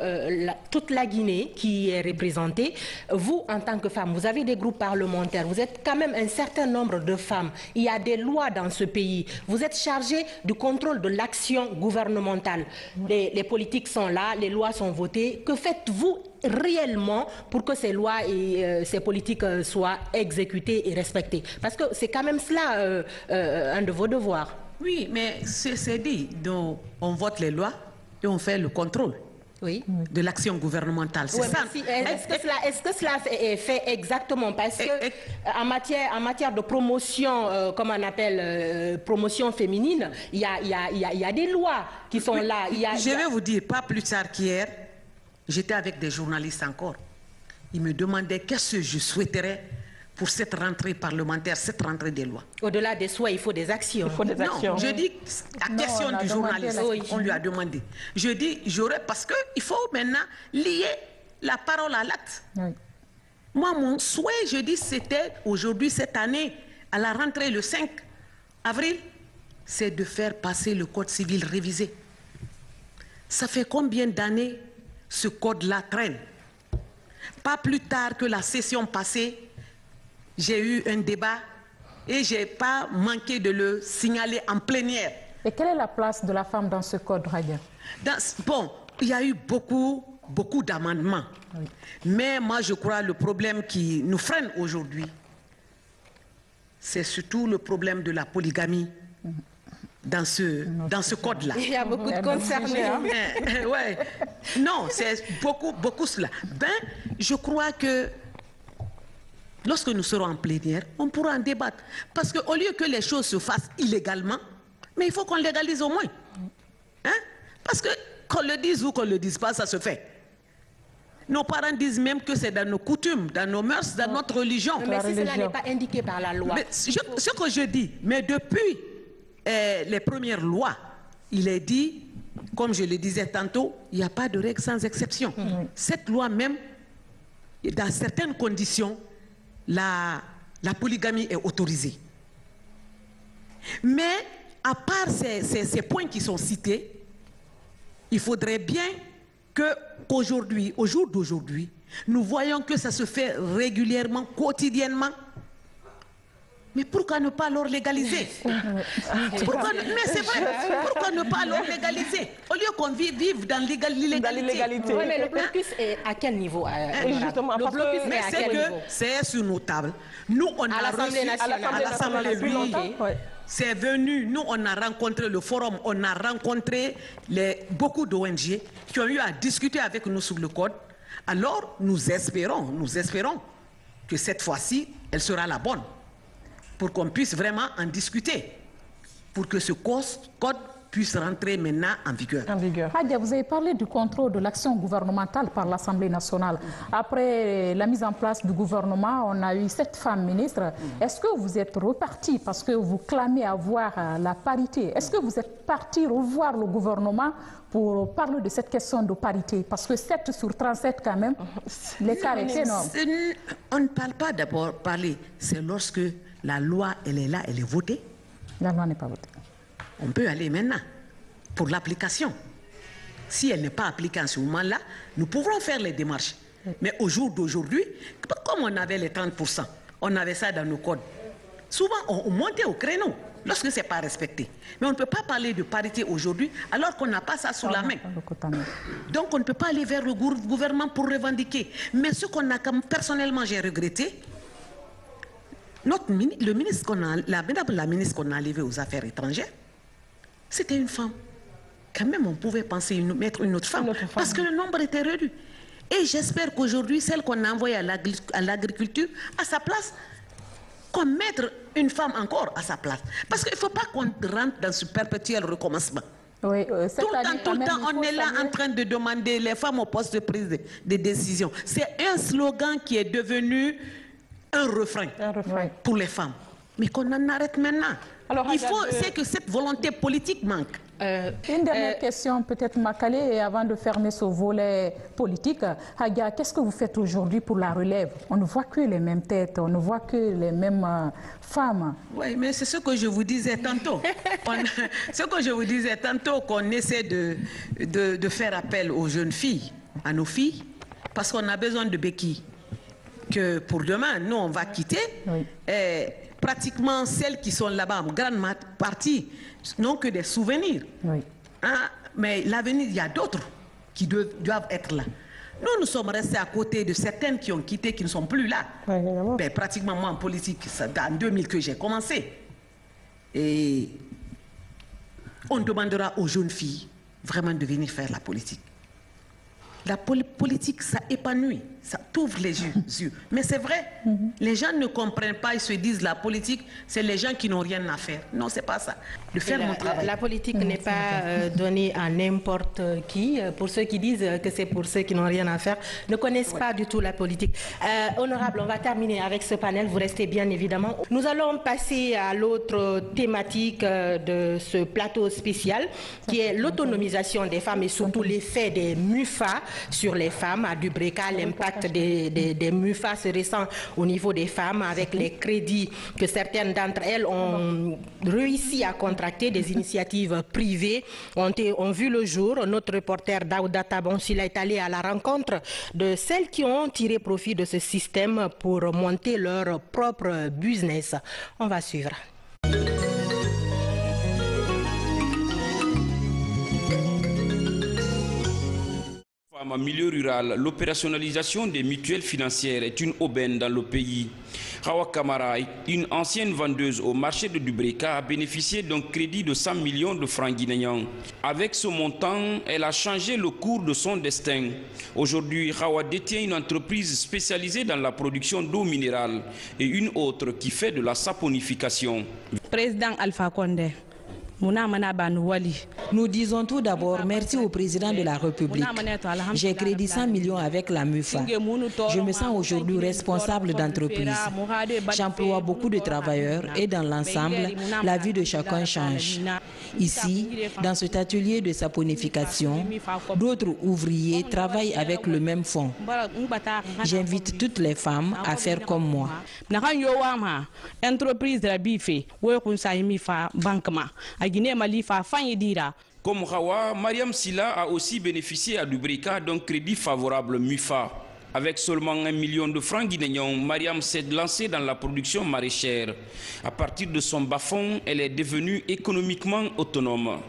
toute la Guinée qui est représentée. Vous, en tant que femme, vous avez des groupes parlementaires, vous êtes quand même un certain nombre de femmes. Il y a des lois dans ce pays. Vous êtes chargée du contrôle de l'action gouvernementale. Les politiques sont là, les lois sont votées. Que faites-vous réellement pour que ces lois et ces politiques soient exécutées et respectées? Parce que c'est quand même cela un de vos devoirs. Oui, mais c'est dit. Donc, on vote les lois et on fait le contrôle de l'action gouvernementale. C'est ça. Est-ce que cela est fait exactement? Parce que en matière de promotion, comme on appelle promotion féminine, il y a des lois qui sont là. Je vais vous dire, pas plus tard qu'hier, j'étais avec des journalistes encore. Ils me demandaient qu'est-ce que je souhaiterais pour cette rentrée parlementaire, cette rentrée des lois. Au-delà des souhaits, il faut des actions. Il faut des actions. Je dis, la question du journaliste, on lui a demandé. Je dis, parce qu'il faut maintenant lier la parole à l'acte. Oui. Moi, mon souhait, je dis, c'était aujourd'hui, cette année, à la rentrée le 5 avril, c'est de faire passer le code civil révisé. Ça fait combien d'années ce code-là traîne? Pas plus tard que la session passée, j'ai eu un débat et je n'ai pas manqué de le signaler en plénière. Et quelle est la place de la femme dans ce code, Radia? Bon, il y a eu beaucoup d'amendements. Oui. Mais moi, je crois que le problème qui nous freine aujourd'hui, c'est surtout le problème de la polygamie dans ce code-là. Il y a beaucoup de concernés. Ouais. Non, c'est beaucoup cela. Je crois que lorsque nous serons en plénière, on pourra en débattre. Parce qu'au lieu que les choses se fassent illégalement, mais il faut qu'on légalise au moins. Hein? Parce que qu'on le dise ou qu'on ne le dise pas, ça se fait. Nos parents disent même que c'est dans nos coutumes, dans nos mœurs, dans notre religion. Mais si cela n'est pas indiqué par la loi. Mais ce que je dis, mais depuis les premières lois, il est dit, comme je le disais tantôt, il n'y a pas de règle sans exception. Cette loi même, dans certaines conditions, la polygamie est autorisée. Mais à part ces points qui sont cités, il faudrait bien qu'aujourd'hui, au jour d'aujourd'hui, nous voyons que ça se fait régulièrement, quotidiennement. Mais pourquoi ne pas alors légaliser? Mais c'est vrai, pourquoi ne pas alors légaliser? Au lieu qu'on vive dans l'illégalité. Oui, mais le blocus est à quel niveau? Justement, le blocus est à quel niveau? C'est sur nos tables. Nous, on a reçu à l'Assemblée nationale. C'est venu, nous on a rencontré le forum, on a rencontré beaucoup d'ONG qui ont eu à discuter avec nous sur le code. Alors nous espérons que cette fois-ci, elle sera la bonne, pour qu'on puisse vraiment en discuter, pour que ce code puisse rentrer maintenant en vigueur. Hadia, vous avez parlé du contrôle de l'action gouvernementale par l'Assemblée nationale. Après la mise en place du gouvernement, on a eu 7 femmes ministres. Est-ce que vous êtes repartis parce que vous clamez avoir la parité? Est-ce que vous êtes partis revoir le gouvernement pour parler de cette question de parité? Parce que 7 sur 37 quand même, l'écart est énorme. On ne parle pas d'abord parler, c'est lorsque la loi elle est là, elle est votée. La loi n'est pas votée. On peut aller maintenant pour l'application. Si elle n'est pas appliquée en ce moment-là, nous pouvons faire les démarches. Mais au jour d'aujourd'hui, comme on avait les 30%, on avait ça dans nos codes. Souvent, on montait au créneau lorsque ce n'est pas respecté. Mais on ne peut pas parler de parité aujourd'hui alors qu'on n'a pas ça sous la main. Donc on ne peut pas aller vers le gouvernement pour revendiquer. Mais ce qu'on a, comme personnellement j'ai regretté, le ministre qu'on a, la ministre qu'on a enlevée aux affaires étrangères, c'était une femme. Quand même, on pouvait penser mettre une autre femme, parce que le nombre était réduit. Et j'espère qu'aujourd'hui, celle qu'on a envoyée à l'agriculture, à sa place, qu'on mette une femme encore à sa place. Parce qu'il ne faut pas qu'on rentre dans ce perpétuel recommencement. Oui, tout le temps, on est là en train de demander les femmes au poste de prise de décision. C'est un slogan qui est devenu un refrain pour les femmes. Mais qu'on en arrête maintenant. Alors, c'est que cette volonté politique manque. Une dernière question, peut-être Makale, et avant de fermer ce volet politique. Hadia, qu'est-ce que vous faites aujourd'hui pour la relève? On ne voit que les mêmes têtes, on ne voit que les mêmes femmes. Oui, mais c'est ce que je vous disais tantôt. Qu'on essaie de faire appel aux jeunes filles, à nos filles, parce qu'on a besoin de béquilles. Que pour demain, nous, on va quitter. Oui. Pratiquement celles qui sont là-bas, en grande partie, n'ont que des souvenirs. Oui. Hein? Mais l'avenir, il y a d'autres qui doivent être là. Nous sommes restés à côté de certaines qui ont quitté, qui ne sont plus là. Oui, ben, pratiquement moi en politique, c'est en 2000 que j'ai commencé. Et on demandera aux jeunes filles vraiment de venir faire la politique. La politique, ça épanouit, ça t'ouvre les yeux. Mais c'est vrai, les gens ne comprennent pas, ils se disent la politique, c'est les gens qui n'ont rien à faire. Non, c'est pas ça. De faire mon travail. La politique n'est pas donnée à n'importe qui. Pour ceux qui disent que c'est pour ceux qui n'ont rien à faire, ne connaissent pas du tout la politique. Honorable, on va terminer avec ce panel. Vous restez bien évidemment. Nous allons passer à l'autre thématique de ce plateau spécial, qui est l'autonomisation des femmes et surtout l'effet des MUFA sur les femmes. À Dubreka, l'impact des MUFA se ressent au niveau des femmes avec les crédits que certaines d'entre elles ont réussi à contracter. Des initiatives privées ont vu le jour. Notre reporter Daouda Tabonsila est allé à la rencontre de celles qui ont tiré profit de ce système pour monter leur propre business. On va suivre. En milieu rural, l'opérationnalisation des mutuelles financières est une aubaine dans le pays. Hawa Kamara, une ancienne vendeuse au marché de Dubreka, a bénéficié d'un crédit de 100 millions de francs guinéens. Avec ce montant, elle a changé le cours de son destin. Aujourd'hui, Hawa détient une entreprise spécialisée dans la production d'eau minérale et une autre qui fait de la saponification. Président Alpha Condé. Nous disons tout d'abord merci au président de la République. J'ai crédit 100 millions avec la MUFA. Je me sens aujourd'hui responsable d'entreprise. J'emploie beaucoup de travailleurs et dans l'ensemble, la vie de chacun change. Ici, dans cet atelier de saponification, d'autres ouvriers travaillent avec le même fonds. J'invite toutes les femmes à faire comme moi. Comme Hawa, Mariam Silla a aussi bénéficié à Dubreka d'un crédit favorable MUFA. Avec seulement 1 million de francs guinéens, Mariam s'est lancée dans la production maraîchère. À partir de son bas-fond, elle est devenue économiquement autonome.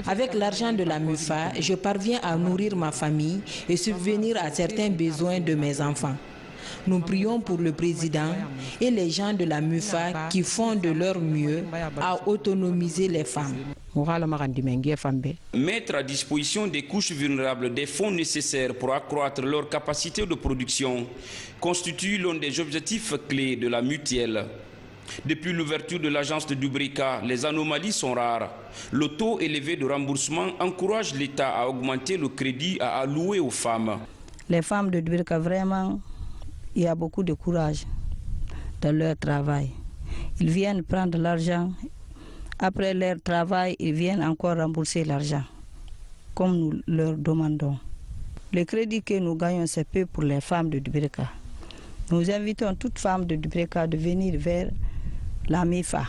Avec l'argent de la MUFA, je parviens à nourrir ma famille et subvenir à certains besoins de mes enfants. Nous prions pour le président et les gens de la MUFA qui font de leur mieux à autonomiser les femmes. Mettre à disposition des couches vulnérables des fonds nécessaires pour accroître leur capacité de production constitue l'un des objectifs clés de la mutuelle. Depuis l'ouverture de l'agence de Dubrika, les anomalies sont rares. Le taux élevé de remboursement encourage l'État à augmenter le crédit à allouer aux femmes. Les femmes de Dubrika, vraiment, il y a beaucoup de courage dans leur travail. Ils viennent prendre l'argent. Après leur travail, ils viennent encore rembourser l'argent, comme nous leur demandons. Le crédit que nous gagnons, c'est peu pour les femmes de Dubrika. Nous invitons toutes femmes de Dubrika de venir vers la MIFA.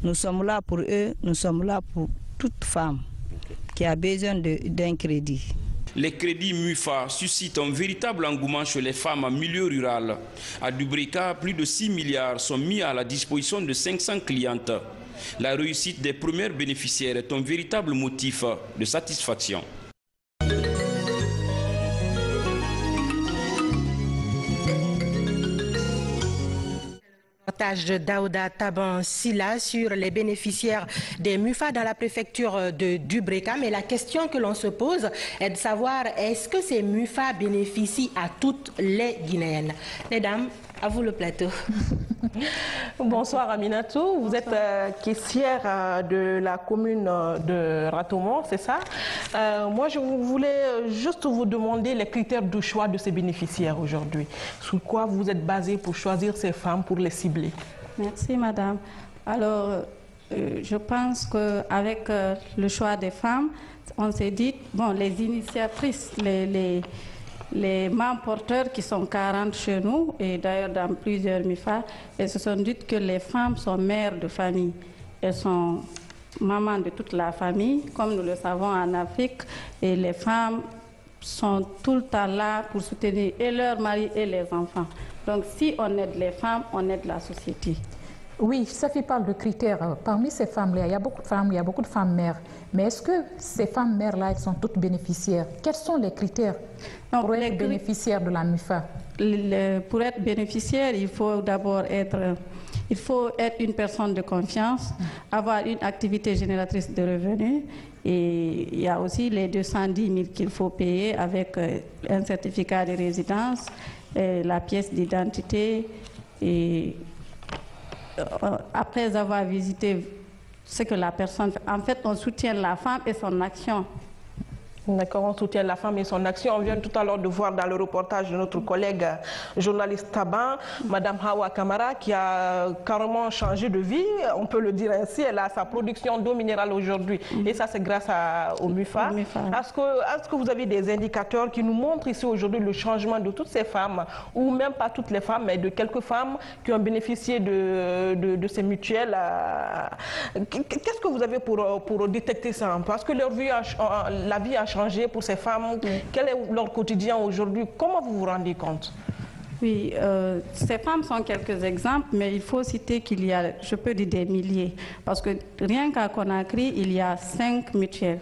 Nous sommes là pour eux, nous sommes là pour toute femme qui a besoin d'un crédit. Les crédits MUFA suscitent un véritable engouement chez les femmes en milieu rural. À Dubrika, plus de 6 milliards sont mis à la disposition de 500 clientes. La réussite des premières bénéficiaires est un véritable motif de satisfaction. Reportage de Daouda Taban Silla sur les bénéficiaires des MUFA dans la préfecture de Dubrika. Mais la question que l'on se pose est de savoir est-ce que ces MUFA bénéficient à toutes les Guinéennes? Mesdames, à vous le plateau. Bonsoir Aminatou, vous êtes caissière de la commune de Ratomo, c'est ça? Moi je voulais juste vous demander les critères de choix de ces bénéficiaires aujourd'hui. Sur quoi vous êtes basé pour choisir ces femmes, pour les cibler? Merci madame. Alors je pense qu'avec le choix des femmes, on s'est dit, bon, les initiatrices, les membres porteurs qui sont 40 chez nous et d'ailleurs dans plusieurs MIFA, elles se sont dites que les femmes sont mères de famille. Elles sont mamans de toute la famille, comme nous le savons en Afrique, et les femmes sont tout le temps là pour soutenir et leurs maris et les enfants. Donc si on aide les femmes, on aide la société. Oui, Safi parle de critères. Parmi ces femmes-là, il y a beaucoup de femmes, il y a beaucoup de femmes mères. Mais est-ce que ces femmes mères-là, elles sont toutes bénéficiaires? Quels sont les critères pour être bénéficiaire de la MIFA? Pour être bénéficiaire, il faut d'abord être une personne de confiance, avoir une activité génératrice de revenus. Et il y a aussi les 210 000 qu'il faut payer avec un certificat de résidence, la pièce d'identité et après avoir visité ce que la personne fait, en fait, on soutient la femme et son action. D'accord, on soutient la femme et son action. On vient tout à l'heure de voir dans le reportage de notre collègue journaliste Taban, Madame Hawa Kamara, qui a carrément changé de vie, on peut le dire ainsi. Elle a sa production d'eau minérale aujourd'hui. Et ça, c'est grâce au MUFA. Est-ce que vous avez des indicateurs qui nous montrent ici aujourd'hui le changement de toutes ces femmes, ou même pas toutes les femmes, mais de quelques femmes qui ont bénéficié de ces mutuelles? Qu'est-ce que vous avez pour détecter ça? Parce que la vie a changé pour ces femmes. Quel est leur quotidien aujourd'hui? Comment vous vous rendez compte? Oui, ces femmes sont quelques exemples, mais il faut citer qu'il y a, je peux dire, des milliers. Parce que rien qu'à Conakry, il y a 5 mutuelles.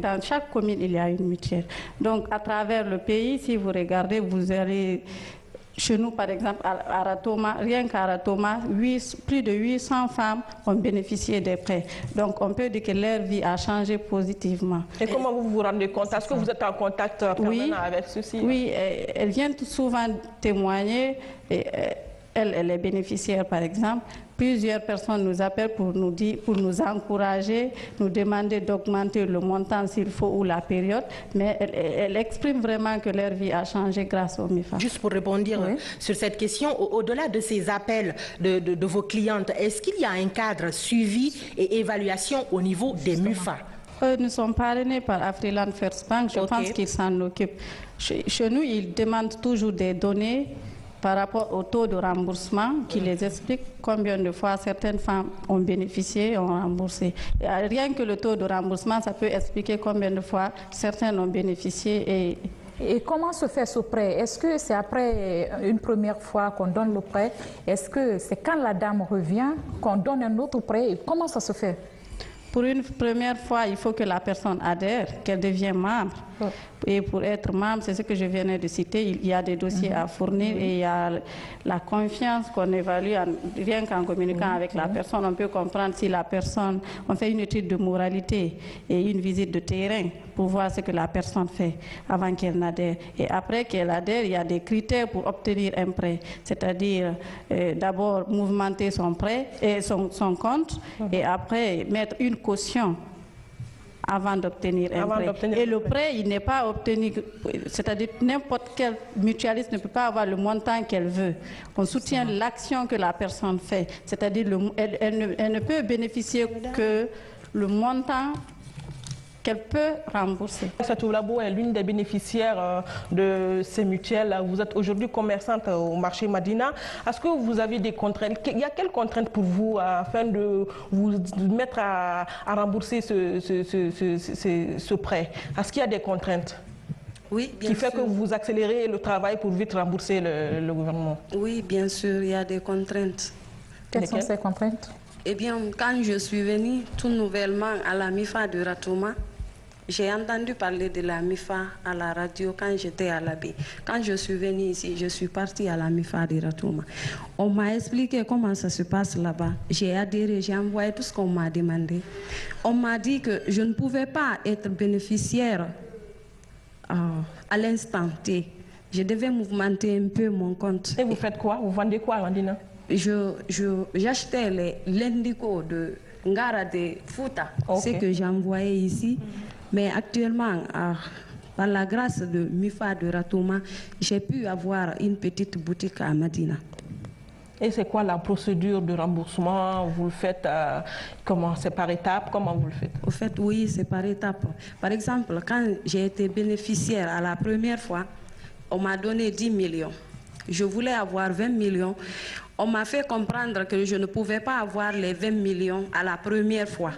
Dans chaque commune, il y a une mutuelle. Donc, à travers le pays, si vous regardez, vous allez... Chez nous, par exemple, à Ratoma, rien qu'à Ratoma, plus de 800 femmes ont bénéficié des prêts. Donc, on peut dire que leur vie a changé positivement. Et comment vous vous rendez compte? Est-ce que vous êtes en contact permanent avec ceux-ci? Oui, elles viennent souvent témoigner. Elle est bénéficiaire, par exemple. Plusieurs personnes nous appellent pour nous encourager, nous demander d'augmenter le montant s'il faut ou la période. Mais elles expriment vraiment que leur vie a changé grâce au MIFA. Juste pour répondre sur cette question, au-delà de ces appels de vos clientes, est-ce qu'il y a un cadre suivi et évaluation au niveau des MIFA? Nous sommes parrainés par Afriland First Bank. Je pense qu'ils s'en occupent. Chez nous, ils demandent toujours des données par rapport au taux de remboursement qui les explique combien de fois certaines femmes ont bénéficié, ont remboursé. Et rien que le taux de remboursement, ça peut expliquer combien de fois certaines ont bénéficié. Et comment se fait ce prêt? Est-ce que c'est après une première fois qu'on donne le prêt? Est-ce que c'est quand la dame revient qu'on donne un autre prêt? Comment ça se fait? Pour une première fois, il faut que la personne adhère, qu'elle devienne membre. Et pour être membre, c'est ce que je viens de citer, il y a des dossiers à fournir et il y a la confiance qu'on évalue rien qu'en communiquant avec la personne. On peut comprendre si la personne, on fait une étude de moralité et une visite de terrain pour voir ce que la personne fait avant qu'elle n'adhère. Et après qu'elle adhère, il y a des critères pour obtenir un prêt, c'est-à-dire d'abord mouvementer son prêt et son compte et après mettre une caution avant d'obtenir un prêt. Et le prêt, il n'est pas obtenu, c'est-à-dire n'importe quel mutualiste ne peut pas avoir le montant qu'elle veut. On soutient l'action que la personne fait, c'est-à-dire elle ne peut bénéficier que le montant qu'elle peut rembourser. Aïssatou Labo est l'une des bénéficiaires de ces mutuelles. Vous êtes aujourd'hui commerçante au marché Madina. Est-ce que vous avez des contraintes? Il y a quelles contraintes pour vous afin de vous mettre à rembourser ce prêt? Est-ce qu'il y a des contraintes? Oui, bien qui fait sûr. que vous accélérez le travail pour vite rembourser le gouvernement? Oui, bien sûr, il y a des contraintes. Quelles sont ces contraintes? Eh bien, quand je suis venue tout nouvellement à la MIFA de Ratouma, j'ai entendu parler de la MIFA à la radio quand j'étais à l'Abbé. Quand je suis venue ici, je suis partie à la MIFA de Ratouma. On m'a expliqué comment ça se passe là-bas. J'ai adhéré, j'ai envoyé tout ce qu'on m'a demandé. On m'a dit que je ne pouvais pas être bénéficiaire à l'instant T. Je devais mouvementer un peu mon compte. Et vous faites quoi? Vous vendez quoi, Landina? J'achetais l'indigo de Ngara de Fouta, ce que j'ai envoyé ici. Mais actuellement, par la grâce de MIFA de Ratouma, j'ai pu avoir une petite boutique à Madina. Et c'est quoi la procédure de remboursement? Vous le faites comment? C'est par étapes? Comment vous le faites? Au fait, oui, c'est par étapes. Par exemple, quand j'ai été bénéficiaire à la première fois, on m'a donné 10 millions. Je voulais avoir 20 millions. On m'a fait comprendre que je ne pouvais pas avoir les 20 millions à la première fois.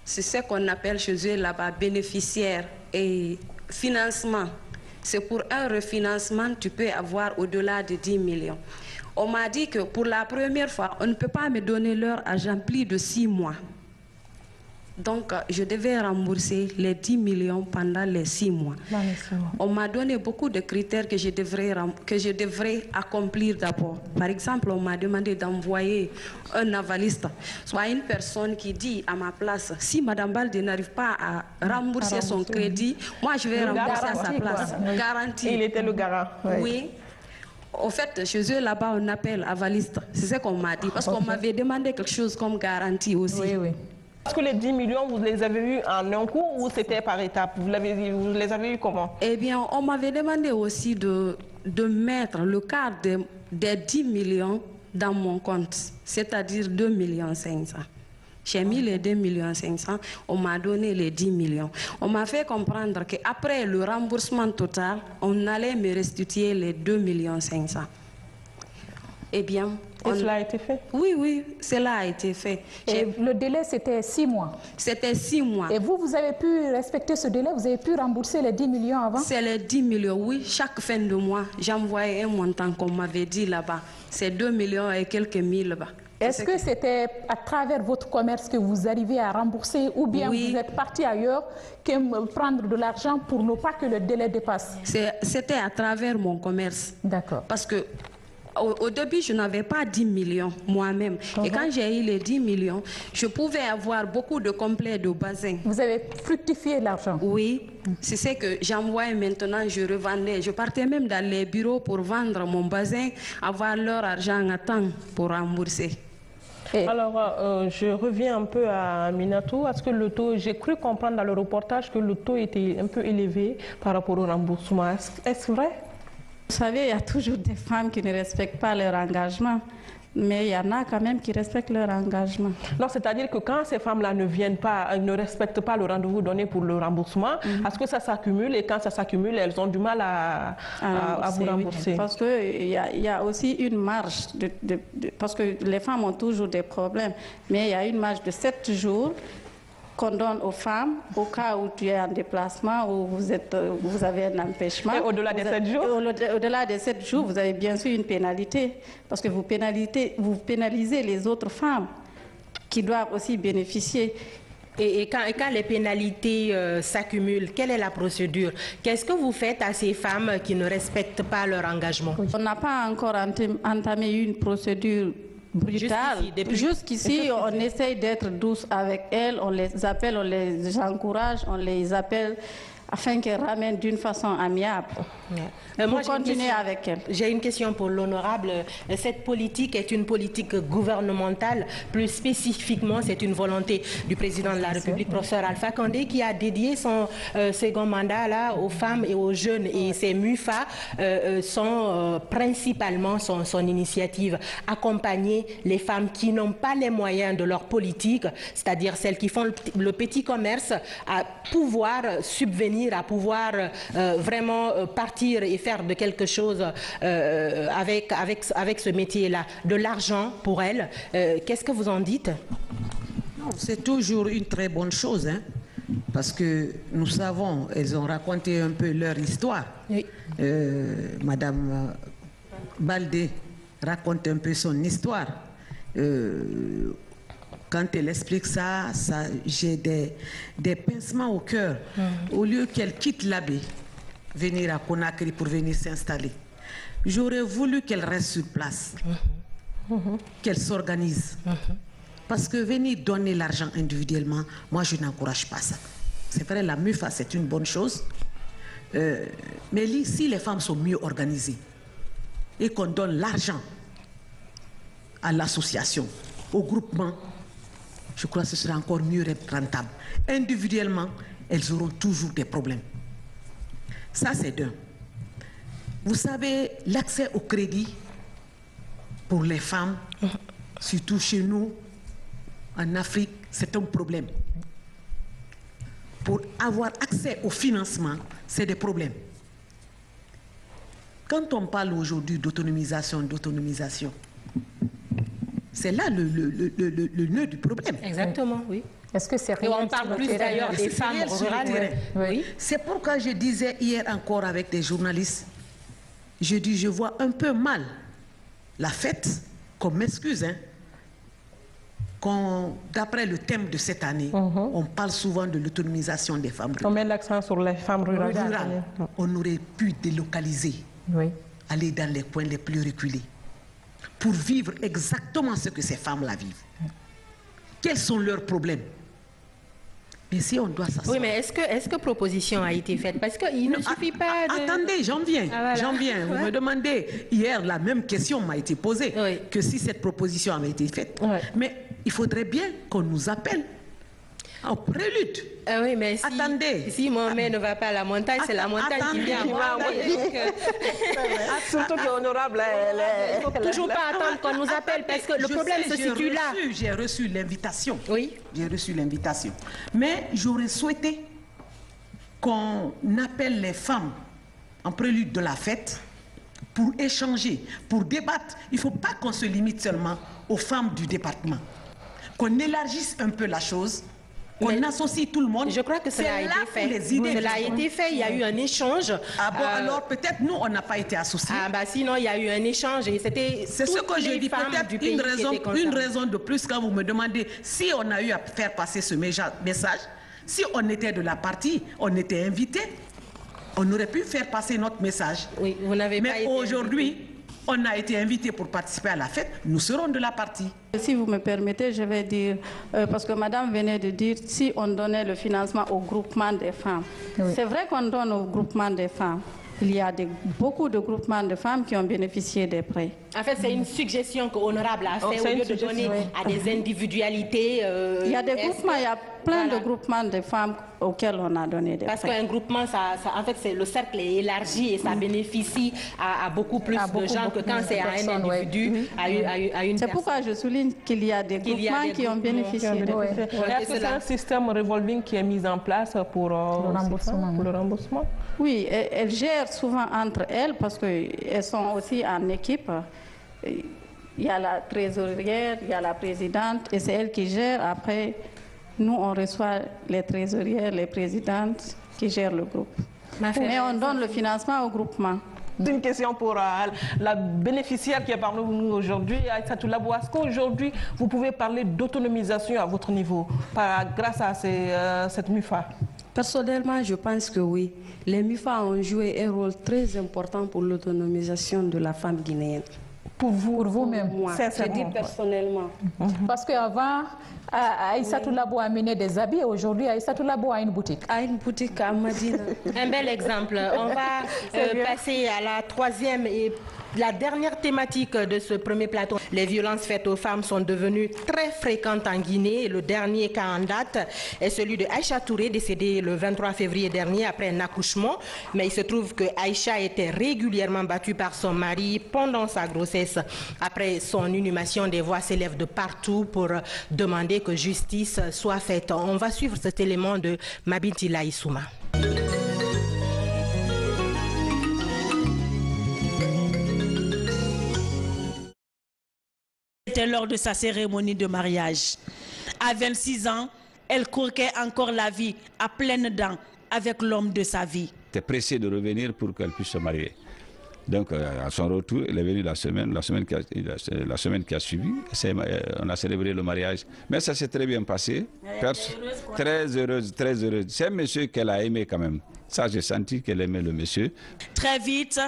C'est ce qu'on appelle chez eux là-bas bénéficiaire et financement. C'est pour un refinancement, tu peux avoir au-delà de 10 millions. On m'a dit que pour la première fois, on ne peut pas me donner leur argent plus de 6 mois. Donc, je devais rembourser les 10 millions pendant les 6 mois. On m'a donné beaucoup de critères que je devrais accomplir d'abord. Par exemple, on m'a demandé d'envoyer un avaliste, soit une personne qui dit à ma place, si Mme Balde n'arrive pas à rembourser son crédit, moi je vais rembourser à sa place. Garantie. Il était le garant. Oui. Au fait, chez eux là-bas, on appelle avaliste. C'est ce qu'on m'a dit. Parce qu'on m'avait demandé quelque chose comme garantie aussi. Oui, oui. Est-ce que les 10 millions, vous les avez eus en un coup ou c'était par étapes? Vous les avez eus comment? Eh bien, on m'avait demandé aussi de mettre le quart des 10 millions dans mon compte, c'est-à-dire 2,5 millions. J'ai mis les 2,5 millions, on m'a donné les 10 millions. On m'a fait comprendre qu'après le remboursement total, on allait me restituer les 2,5 millions. Eh bien... cela a été fait? Oui, oui, cela a été fait. Et le délai, c'était 6 mois? C'était 6 mois. Et vous avez pu respecter ce délai? Vous avez pu rembourser les 10 millions avant? C'est les 10 millions, oui. Chaque fin de mois, j'envoyais un montant qu'on m'avait dit là-bas. C'est 2 millions et quelques mille là-bas. Est-ce que c'était à travers votre commerce que vous arrivez à rembourser ou bien vous êtes parti ailleurs que prendre de l'argent pour ne pas que le délai dépasse? C'était à travers mon commerce. D'accord. Parce que au début, je n'avais pas 10 millions moi-même. Et quand j'ai eu les 10 millions, je pouvais avoir beaucoup de complets de bassin. Vous avez fructifié l'argent? Oui. C'est ce que j'envoyais maintenant, je revendais. Je partais même dans les bureaux pour vendre mon bassin, avoir leur argent à temps pour rembourser. Alors, je reviens un peu à Minatou. Est-ce que le taux, j'ai cru comprendre dans le reportage que le taux était un peu élevé par rapport au remboursement. Est-ce vrai? Vous savez, il y a toujours des femmes qui ne respectent pas leur engagement. Mais il y en a quand même qui respectent leur engagement. Non, c'est-à-dire que quand ces femmes-là ne viennent pas, ne respectent pas le rendez-vous donné pour le remboursement, est-ce que ça s'accumule et quand ça s'accumule, elles ont du mal à vous rembourser? Oui, parce qu'il y a aussi une marge, parce que les femmes ont toujours des problèmes, mais il y a une marge de 7 jours qu'on donne aux femmes au cas où tu es en déplacement ou vous avez un empêchement. Et au-delà des 7 jours? Au-delà des 7 jours, vous avez bien sûr une pénalité parce que vous pénalisez les autres femmes qui doivent aussi bénéficier. Et quand les pénalités s'accumulent, quelle est la procédure? Qu'est-ce que vous faites à ces femmes qui ne respectent pas leur engagement? On n'a pas encore entamé une procédure brutale. Jusqu'ici, on essaye d'être douce avec elles, on les appelle, on les encourage, on les appelle afin qu'elles ramènent d'une façon amiable. Pour continuer avec elles. J'ai une question pour l'honorable. Cette politique est une politique gouvernementale. Plus spécifiquement, c'est une volonté du président de la République, professeur Alpha Condé, qui a dédié son second mandat là, aux femmes et aux jeunes. Et ces MUFA sont principalement son initiative. Accompagner les femmes qui n'ont pas les moyens de leur politique, c'est-à-dire celles qui font le petit commerce, à pouvoir subvenir, à pouvoir vraiment partir et faire de quelque chose avec ce métier-là, de l'argent pour elles. Qu'est-ce que vous en dites? C'est toujours une très bonne chose, hein, parce que nous savons, elles ont raconté un peu leur histoire. Oui. Madame Baldé raconte un peu son histoire. Quand elle explique ça, j'ai des pincements au cœur. Au lieu qu'elle quitte la baie, venir à Conakry pour venir s'installer, j'aurais voulu qu'elle reste sur place, qu'elle s'organise. Parce que venir donner l'argent individuellement, moi je n'encourage pas ça. C'est vrai, la MUFA c'est une bonne chose, mais si les femmes sont mieux organisées et qu'on donne l'argent à l'association, au groupement, je crois que ce sera encore mieux rentable. Individuellement, elles auront toujours des problèmes. Ça, c'est d'un. Vous savez, l'accès au crédit pour les femmes, surtout chez nous, en Afrique, c'est un problème. Pour avoir accès au financement, c'est des problèmes. Quand on parle aujourd'hui d'autonomisation, c'est là le nœud du problème. Exactement, oui. Est-ce que c'est réel? Et on parle plus d'ailleurs des femmes rurales. Oui. C'est pourquoi je disais hier encore avec des journalistes, je dis, je vois un peu mal la fête, qu'on m'excuse, hein, d'après le thème de cette année, on parle souvent de l'autonomisation des femmes rurales. On met l'accent sur les femmes rurales. On aurait pu délocaliser, aller dans les coins les plus reculés, pour vivre exactement ce que ces femmes-là vivent. Quels sont leurs problèmes? Mais si on doit s'asseoir... Oui, mais est-ce que proposition a été faite? Parce qu'il ne suffit pas de... Attendez, j'en viens. J'en viens. Vous me demandez, hier, la même question m'a été posée, que si cette proposition avait été faite. Mais il faudrait bien qu'on nous appelle en prélude. Oui, mais si Mohamed ne va pas à la montagne, c'est la montagne qui vient. Surtout que l'honorable... Il ne faut toujours pas attendre qu'on nous appelle, parce que le problème se situe là. J'ai reçu l'invitation. Oui. J'ai reçu l'invitation. Mais j'aurais souhaité qu'on appelle les femmes en prélude de la fête pour échanger, pour débattre. Il ne faut pas qu'on se limite seulement aux femmes du département. Qu'on élargisse un peu la chose. On associe tout le monde. Je crois que cela a été fait. Cela a été fait, il y a eu un échange. Ah bon, alors peut-être nous, on n'a pas été associés. Ah bah sinon, il y a eu un échange et c'était... C'est ce que je dis, peut-être une raison de plus quand vous me demandez si on a eu à faire passer ce message, si on était de la partie, on était invité, on aurait pu faire passer notre message. Oui, vous n'avez pas été invité. Mais aujourd'hui, on a été invité pour participer à la fête, nous serons de la partie. Si vous me permettez, je vais dire, parce que madame venait de dire, si on donnait le financement au groupement des femmes. C'est vrai qu'on donne au groupement des femmes. Il y a beaucoup de groupements de femmes qui ont bénéficié des prêts. En fait, c'est une suggestion que Honorable a fait au lieu de donner à des individualités. Il y a des groupements, il y a plein de groupements de femmes auxquels on a donné des Parce prêts. qu'un groupement, en fait, le cercle est élargi et ça bénéficie à beaucoup plus de gens que quand c'est à un individu, à une personne. C'est pourquoi je souligne qu'il y a des groupements qui ont bénéficié. Est-ce que c'est un système revolving qui est mis en place pour le remboursement? Oui, elles gèrent souvent entre elles parce qu'elles sont aussi en équipe. Il y a la trésorière, il y a la présidente et c'est elle qui gère. Après, nous, on reçoit les trésorières, les présidentes qui gèrent le groupe. Mais on donne le financement au groupement. Une question pour la bénéficiaire qui est parmi nous aujourd'hui, Aïssatou Labo. Est-ce qu'aujourd'hui, vous pouvez parler d'autonomisation à votre niveau grâce à cette MUFA? Personnellement, je pense que oui. Les MUFA ont joué un rôle très important pour l'autonomisation de la femme guinéenne. Pour vous-même, je dis personnellement. Parce qu'avant, Aïssatou Labo a mené des habits. Aujourd'hui, Aïssatou Labo a une boutique. A une boutique à Madina. Un bel exemple. On va passer à la troisième et la dernière thématique de ce premier plateau. Les violences faites aux femmes sont devenues très fréquentes en Guinée. Le dernier cas en date est celui de Aïcha Touré, décédée le 23 février dernier après un accouchement. Mais il se trouve que Aïcha était régulièrement battue par son mari pendant sa grossesse. Après son inhumation, des voix s'élèvent de partout pour demander que justice soit faite. On va suivre cet élément de Mabinti Laïsouma. C'était lors de sa cérémonie de mariage. À 26 ans, elle croquait encore la vie à pleines dents avec l'homme de sa vie. Elle était pressée de revenir pour qu'elle puisse se marier. Donc, à son retour, elle est venue la semaine qui a suivi. On a célébré le mariage. Mais ça s'est très bien passé. Très heureuse, très heureuse. C'est un monsieur qu'elle a aimé quand même. Ça, j'ai senti qu'elle aimait le monsieur. Très vite,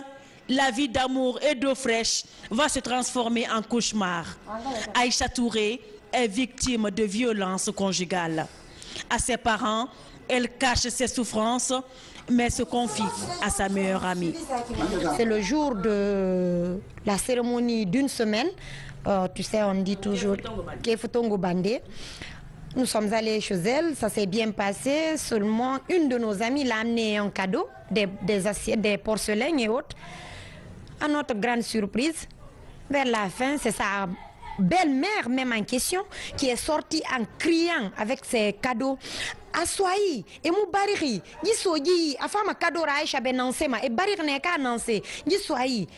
la vie d'amour et d'eau fraîche va se transformer en cauchemar. Aïcha Touré est victime de violences conjugales. À ses parents, elle cache ses souffrances, mais se confie à sa meilleure amie. C'est le jour de la cérémonie d'une semaine. Tu sais, on dit toujours Kefutongo Bandé. Nous sommes allés chez elle, ça s'est bien passé. Seulement, une de nos amies l'a amené un cadeau, des assiettes, des porcelaines et autres. À notre grande surprise, vers la fin, c'est sa belle-mère même en question qui est sortie en criant avec ses cadeaux. Aswai et Moubariri, Gisogi, Afama Kadora Aïcha Benansema et Barir Neka Nansé, Gisoai.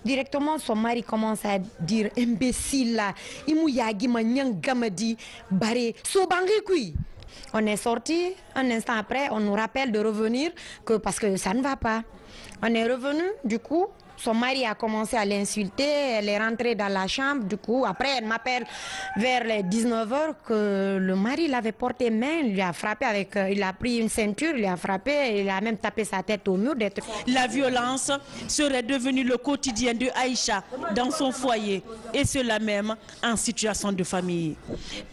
Directement, son mari commence à dire imbécile là, Imouyagi Manyang Gamadi, Baré, Sobangri. On est sorti, un instant après, on nous rappelle de revenir parce que ça ne va pas. On est revenu, du coup. Son mari a commencé à l'insulter, elle est rentrée dans la chambre, du coup, après elle m'appelle vers les 19h que le mari l'avait porté main, il lui a frappé il a pris une ceinture, il lui a frappé, il a même tapé sa tête au mur. La violence serait devenue le quotidien de Aïcha dans son foyer, et cela même en situation de famille.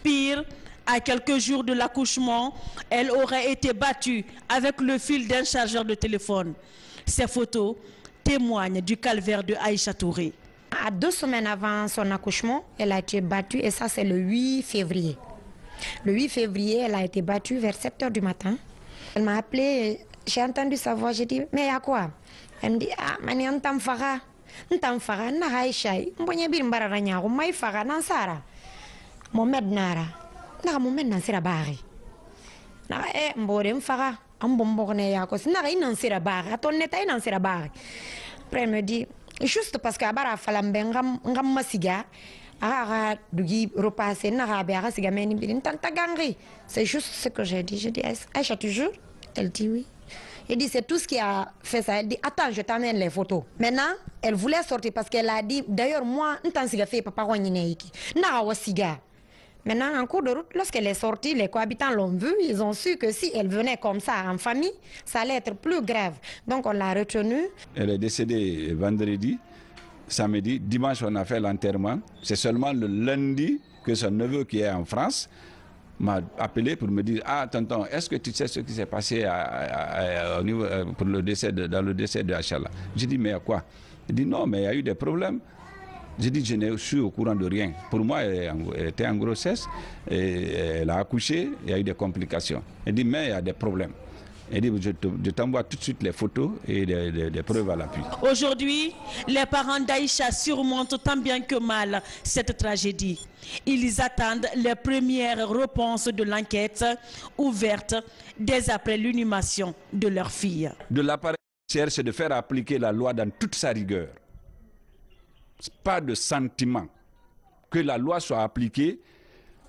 Pire, à quelques jours de l'accouchement, elle aurait été battue avec le fil d'un chargeur de téléphone. Ces photos témoigne du calvaire de Aïcha Touré. À 2 semaines avant son accouchement, elle a été battue et ça c'est le 8 février. Le 8 février, elle a été battue vers 7h du matin. Elle m'a appelé, j'ai entendu sa voix, j'ai dit, mais à quoi? Elle me dit, ah, mani Ntamfara, na Aïcha, mbonye bir mbara nyago, mai fara nansara. Mohamed Nara, na Mohamed Nansira Bari. Na mbore mfara. Après, elle me dit, juste parce que c'est juste ce que j'ai dit. J'ai dit, Aïcha, tu jures? Elle dit oui. Elle dit, c'est tout ce qui a fait ça. Elle dit, attends, je t'amène les photos. Maintenant, elle voulait sortir parce qu'elle a dit, d'ailleurs, moi, Maintenant, en cours de route, lorsqu'elle est sortie, les cohabitants l'ont vue, ils ont su que si elle venait comme ça en famille, ça allait être plus grave. Donc on l'a retenue. Elle est décédée vendredi, samedi, dimanche on a fait l'enterrement. C'est seulement le lundi que son neveu qui est en France m'a appelé pour me dire, ah tonton, est-ce que tu sais ce qui s'est passé au niveau, dans le décès de Achala? J'ai dit, mais à quoi? Il dit, non, mais il y a eu des problèmes. J'ai dit, je ne suis au courant de rien. Pour moi, elle était en grossesse, et elle a accouché, il y a eu des complications. Elle dit, mais il y a des problèmes. Elle dit, je t'envoie tout de suite les photos et des preuves à l'appui. Aujourd'hui, les parents d'Aïcha surmontent tant bien que mal cette tragédie. Ils attendent les premières réponses de l'enquête ouverte dès après l'inhumation de leur fille. De l'appareil judiciaire, c'est de faire appliquer la loi dans toute sa rigueur. Pas de sentiment. Que la loi soit appliquée,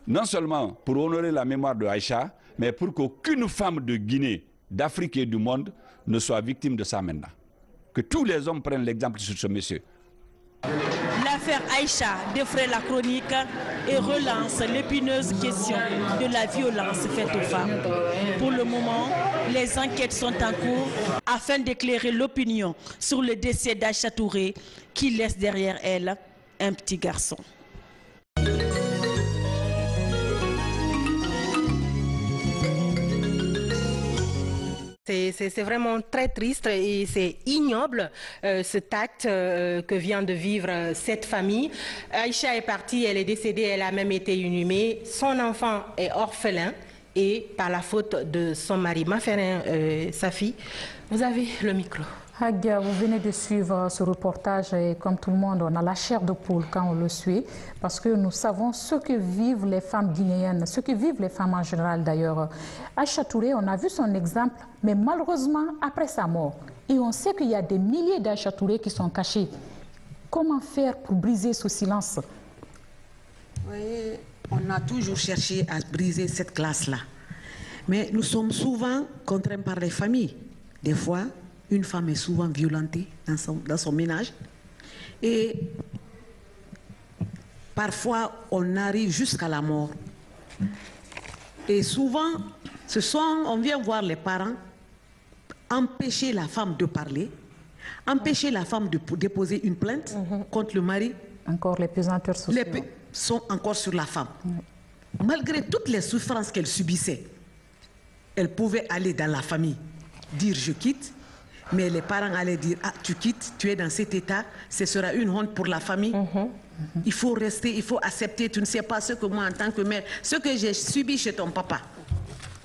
non seulement pour honorer la mémoire de Aïcha, mais pour qu'aucune femme de Guinée, d'Afrique et du monde ne soit victime de ça maintenant. Que tous les hommes prennent l'exemple sur ce monsieur. L'affaire Aïcha défraie la chronique et relance l'épineuse question de la violence faite aux femmes. Pour le moment, les enquêtes sont en cours afin d'éclairer l'opinion sur le décès d'Aïcha Touré qui laisse derrière elle un petit garçon. C'est vraiment très triste et c'est ignoble cet acte que vient de vivre cette famille. Aïcha est partie, elle est décédée, elle a même été inhumée. Son enfant est orphelin et par la faute de son mari. Maferin, Safi, vous avez le micro. Hagia, vous venez de suivre ce reportage et comme tout le monde, on a la chair de poule quand on le suit parce que nous savons ce que vivent les femmes guinéennes, ce que vivent les femmes en général d'ailleurs. Aïcha Touré, on a vu son exemple, mais malheureusement après sa mort. Et on sait qu'il y a des milliers d'Aïcha Touré qui sont cachés. Comment faire pour briser ce silence? Oui, on a toujours cherché à briser cette classe-là. Mais nous sommes souvent contraints par les familles. Des fois, une femme est souvent violentée dans son ménage. Et parfois, on arrive jusqu'à la mort. Et souvent, on vient voir les parents, empêcher la femme de parler, empêcher la femme de déposer une plainte contre le mari. Encore les pesanteurs sociaux. Sont encore sur la femme. Malgré toutes les souffrances qu'elle subissait, elle pouvait aller dans la famille, dire je quitte. Mais les parents allaient dire, ah, tu quittes, tu es dans cet état, ce sera une honte pour la famille. Il faut rester, il faut accepter, tu ne sais pas ce que moi en tant que mère, ce que j'ai subi chez ton papa.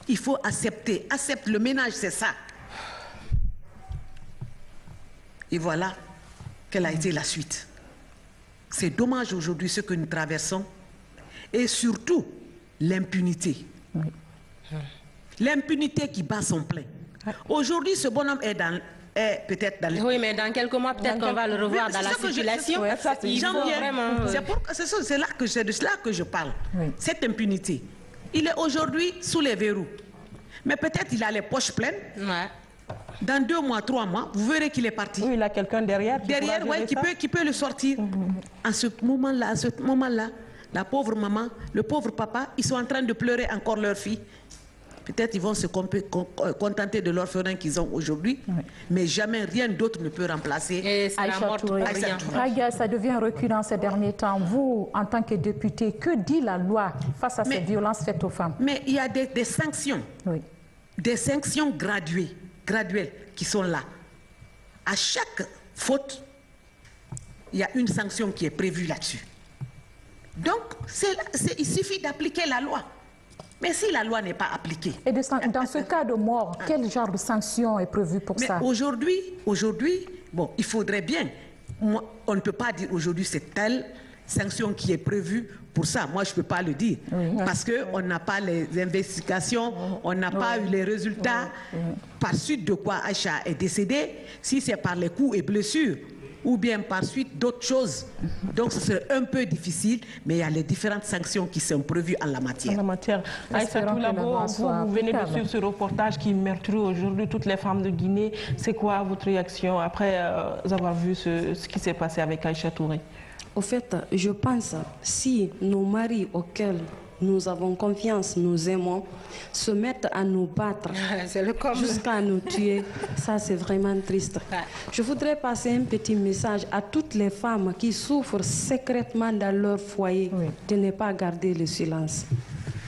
Il faut accepter, accepte le ménage, c'est ça. Et voilà quelle a été la suite. C'est dommage aujourd'hui ce que nous traversons et surtout l'impunité. L'impunité qui bat son plein. Aujourd'hui, ce bonhomme est peut-être dans les... Oui, mais dans quelques mois, peut-être qu'on va le revoir dans la circulation. C'est de cela que je parle. Oui. Cette impunité. Il est aujourd'hui sous les verrous. Mais peut-être il a les poches pleines. Ouais. Dans 2 mois, 3 mois, vous verrez qu'il est parti. Oui, il a quelqu'un derrière. Qui peut le sortir. À ce moment-là, la pauvre maman, le pauvre papa, ils sont en train de pleurer encore leur fille. Peut-être ils vont se contenter de l'orphelin qu'ils ont aujourd'hui, mais jamais rien d'autre ne peut remplacer Aïcha Touré. Ça devient reculant ces derniers temps. Vous, en tant que député, que dit la loi face à ces violences faites aux femmes? Mais il y a des sanctions, des sanctions graduelles qui sont là. À chaque faute, il y a une sanction qui est prévue là-dessus. Donc, il suffit d'appliquer la loi. Mais si la loi n'est pas appliquée... Et dans ce cas de mort, quel genre de sanction est prévu pour ça? Aujourd'hui, bon, il faudrait bien... on ne peut pas dire aujourd'hui c'est telle sanction qui est prévue pour ça. Moi, je ne peux pas le dire. Parce qu'on n'a pas les investigations, on n'a pas eu les résultats. Par suite de quoi Aïcha est décédée, si c'est par les coups et blessures, ou bien par suite d'autres choses. Donc ce serait un peu difficile, mais il y a les différentes sanctions qui sont prévues en la matière. Aïssa Toulabo, vous venez de suivre ce reportage qui meurtrit aujourd'hui toutes les femmes de Guinée. C'est quoi votre réaction après avoir vu ce qui s'est passé avec Aïcha Touré? Au fait, je pense si nos maris auxquels nous avons confiance, nous aimons, se mettent à nous battre jusqu'à nous tuer, ça c'est vraiment triste. Je voudrais passer un petit message à toutes les femmes qui souffrent secrètement dans leur foyer de ne pas garder le silence.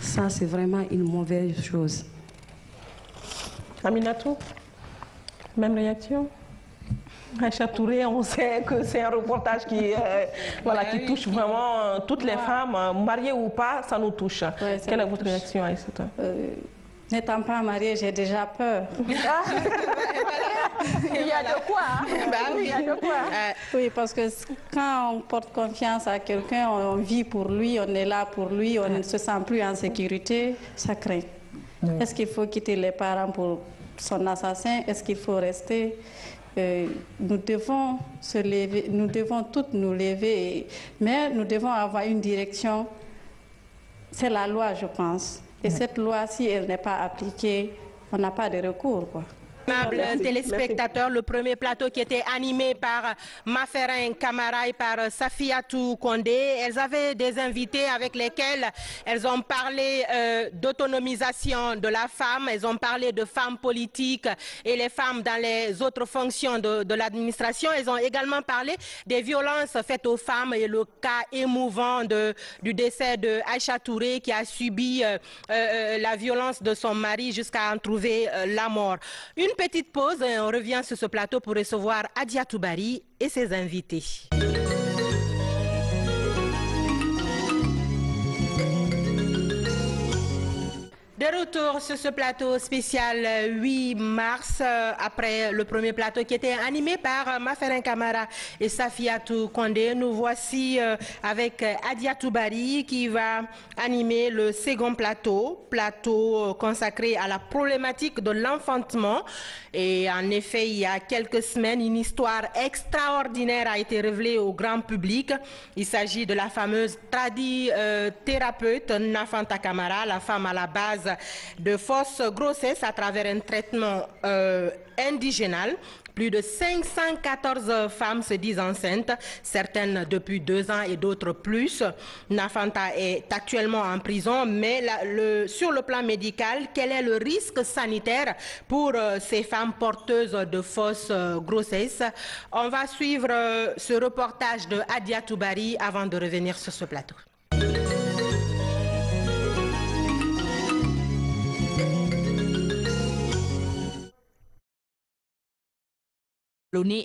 Ça c'est vraiment une mauvaise chose. Aminatou, même réaction? Aïcha Touré, on sait que c'est un reportage qui, qui touche vraiment toutes les femmes, mariées ou pas, ça nous touche. Quelle est votre réaction, Aïcha? N'étant pas mariée, j'ai déjà peur. Il y a de quoi, hein? Il y a de quoi. Oui, parce que quand on porte confiance à quelqu'un, on vit pour lui, on est là pour lui, on ne se sent plus en sécurité, ça craint. Est-ce qu'il faut quitter les parents pour son assassin? Est-ce qu'il faut rester? Nous devons se lever, nous devons toutes nous lever, mais nous devons avoir une direction. C'est la loi, je pense. Et cette loi, si elle n'est pas appliquée, on n'a pas de recours, quoi. Téléspectateurs, le premier plateau qui était animé par Maferin Camara et par Safiatou Kondé. Elles avaient des invités avec lesquels elles ont parlé d'autonomisation de la femme, elles ont parlé de femmes politiques et les femmes dans les autres fonctions de l'administration. Elles ont également parlé des violences faites aux femmes et le cas émouvant du décès de Aïcha Touré qui a subi la violence de son mari jusqu'à en trouver la mort. Une petite pause et on revient sur ce plateau pour recevoir Adia Toubari et ses invités. De retour sur ce plateau spécial 8 mars, après le premier plateau qui était animé par Maferin Camara et Safiatou Kondé. Nous voici avec Adia Toubari qui va animer le second plateau consacré à la problématique de l'enfantement. Et en effet, il y a quelques semaines, une histoire extraordinaire a été révélée au grand public. Il s'agit de la fameuse thérapeute Nafanta Camara, la femme à la base de fausse grossesse à travers un traitement indigénal. Plus de 514 femmes se disent enceintes, certaines depuis 2 ans et d'autres plus. Nafanta est actuellement en prison, mais sur le plan médical, quel est le risque sanitaire pour ces femmes porteuses de fausses grossesses? On va suivre ce reportage de Adia Toubari avant de revenir sur ce plateau.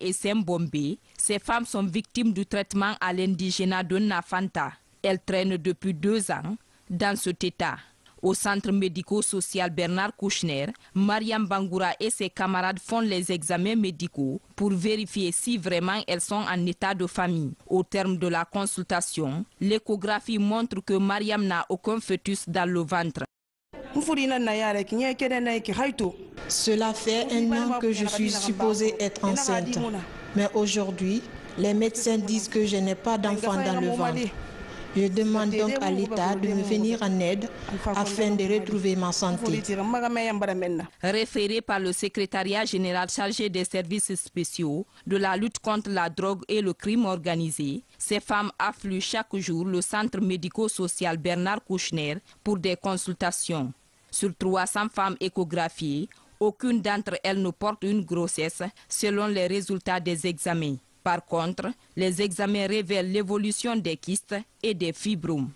Et Sembombe, ces femmes sont victimes du traitement à l'indigénat de Nafanta. Elles traînent depuis 2 ans dans cet état. Au centre médico-social Bernard Kouchner, Mariam Bangoura et ses camarades font les examens médicaux pour vérifier si vraiment elles sont en état de famille. Au terme de la consultation, l'échographie montre que Mariam n'a aucun fœtus dans le ventre. Cela fait 1 an que je suis supposée être enceinte. Mais aujourd'hui, les médecins disent que je n'ai pas d'enfant dans le ventre. Je demande donc à l'État de me venir en aide afin de retrouver ma santé. Référé par le secrétariat général chargé des services spéciaux, de la lutte contre la drogue et le crime organisé, ces femmes affluent chaque jour le centre médico-social Bernard Kouchner pour des consultations. Sur 300 femmes échographiées, aucune d'entre elles ne porte une grossesse selon les résultats des examens. Par contre, les examens révèlent l'évolution des kystes et des fibromes.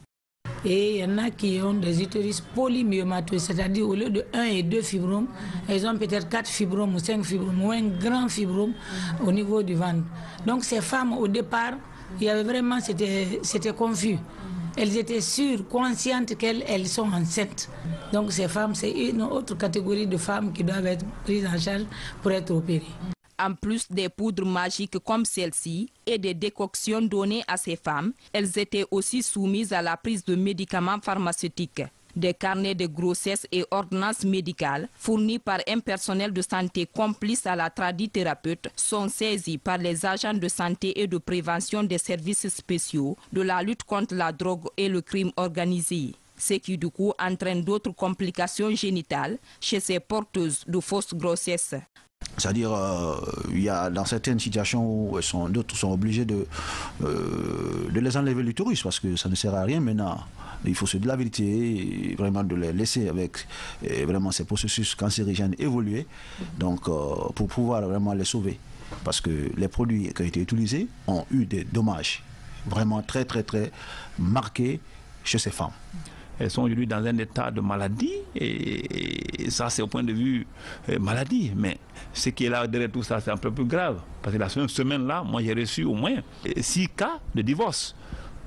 Et il y en a qui ont des utérus polymyomateux, c'est-à-dire au lieu de 1 et 2 fibromes, elles ont peut-être 4 fibromes ou 5 fibromes ou un grand fibrome au niveau du ventre. Donc ces femmes, au départ, il y avait vraiment, c'était confus. Elles étaient sûres, conscientes qu'elles sont enceintes. Donc ces femmes, c'est une autre catégorie de femmes qui doivent être prises en charge pour être opérées. En plus des poudres magiques comme celle-ci et des décoctions données à ces femmes, elles étaient aussi soumises à la prise de médicaments pharmaceutiques. Des carnets de grossesse et ordonnances médicales fournis par un personnel de santé complice à la tradithérapeute sont saisis par les agents de santé et de prévention des services spéciaux de la lutte contre la drogue et le crime organisé. Ce qui du coup entraîne d'autres complications génitales chez ces porteuses de fausses grossesses. C'est-à-dire, il y a dans certaines situations où d'autres sont obligés de les enlever l'utérus parce que ça ne sert à rien maintenant. Il faut se dire la vérité et vraiment de les laisser avec vraiment ces processus cancérigènes évoluer, donc pour pouvoir vraiment les sauver. Parce que les produits qui ont été utilisés ont eu des dommages vraiment très marqués chez ces femmes. elles sont aujourd'hui dans un état de maladie, et ça c'est au point de vue maladie. Mais ce qui est là derrière tout ça, c'est un peu plus grave. Parce que la semaine-là, moi j'ai reçu au moins 6 cas de divorce,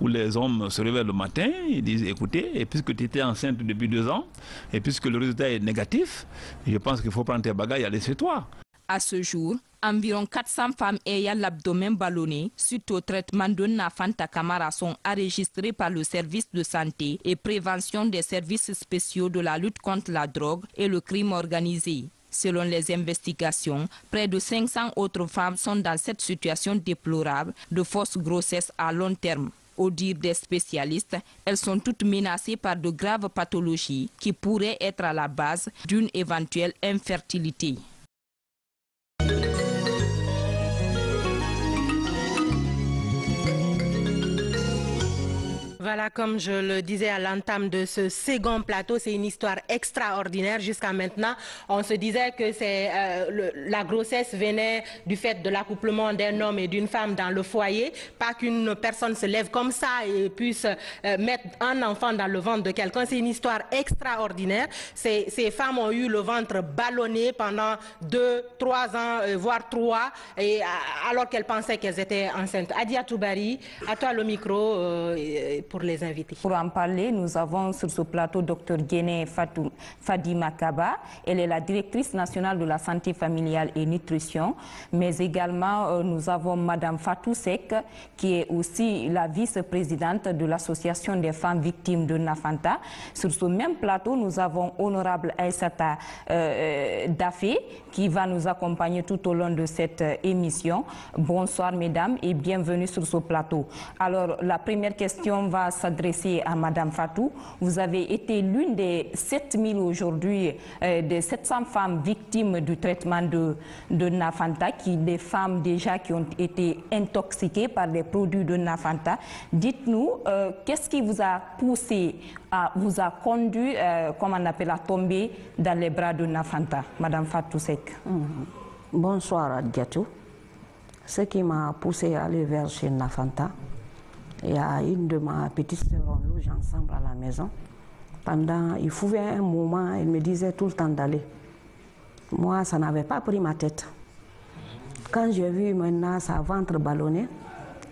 où les hommes se réveillent le matin et disent, écoutez, et puisque tu étais enceinte depuis 2 ans, et puisque le résultat est négatif, je pense qu'il faut prendre tes bagages et aller chez toi. À ce jour, environ 400 femmes ayant l'abdomen ballonné suite au traitement de Nafanta Camara sont enregistrées par le service de santé et prévention des services spéciaux de la lutte contre la drogue et le crime organisé. Selon les investigations, près de 500 autres femmes sont dans cette situation déplorable de fausse grossesse à long terme. Au dire des spécialistes, elles sont toutes menacées par de graves pathologies qui pourraient être à la base d'une éventuelle infertilité. Voilà, comme je le disais à l'entame de ce second plateau, c'est une histoire extraordinaire. Jusqu'à maintenant, on se disait que la grossesse venait du fait de l'accouplement d'un homme et d'une femme dans le foyer, pas qu'une personne se lève comme ça et puisse mettre un enfant dans le ventre de quelqu'un. C'est une histoire extraordinaire. Ces femmes ont eu le ventre ballonné pendant 2, 3 ans, voire 3, alors qu'elles pensaient qu'elles étaient enceintes. Adia Toubari, à toi le micro pour les invités. Pour en parler, nous avons sur ce plateau Dr Guéné Fadima Kaba. Elle est la directrice nationale de la santé familiale et nutrition. Mais également, nous avons Madame Fatou Sek, qui est aussi la vice-présidente de l'association des femmes victimes de Nafanta. Sur ce même plateau, nous avons Honorable Aïssata Dafé, qui va nous accompagner tout au long de cette émission. Bonsoir mesdames et bienvenue sur ce plateau. Alors, la première question va s'adresser à Madame Fatou. Vous avez été l'une des 7000 aujourd'hui, des 700 femmes victimes du traitement de Nafanta, des femmes déjà qui ont été intoxiquées par des produits de Nafanta. Dites-nous, qu'est-ce qui vous a poussé, vous a conduit, comme on appelle, à tomber dans les bras de Nafanta, Madame Fatou Sek? Bonsoir Adjatou. Ce qui m'a poussé à aller vers chez Nafanta, il y a une de ma petite sœur, on loge ensemble à la maison. Il pouvait un moment, elle me disait tout le temps d'aller. Moi, ça n'avait pas pris ma tête. Quand j'ai vu maintenant sa ventre ballonné,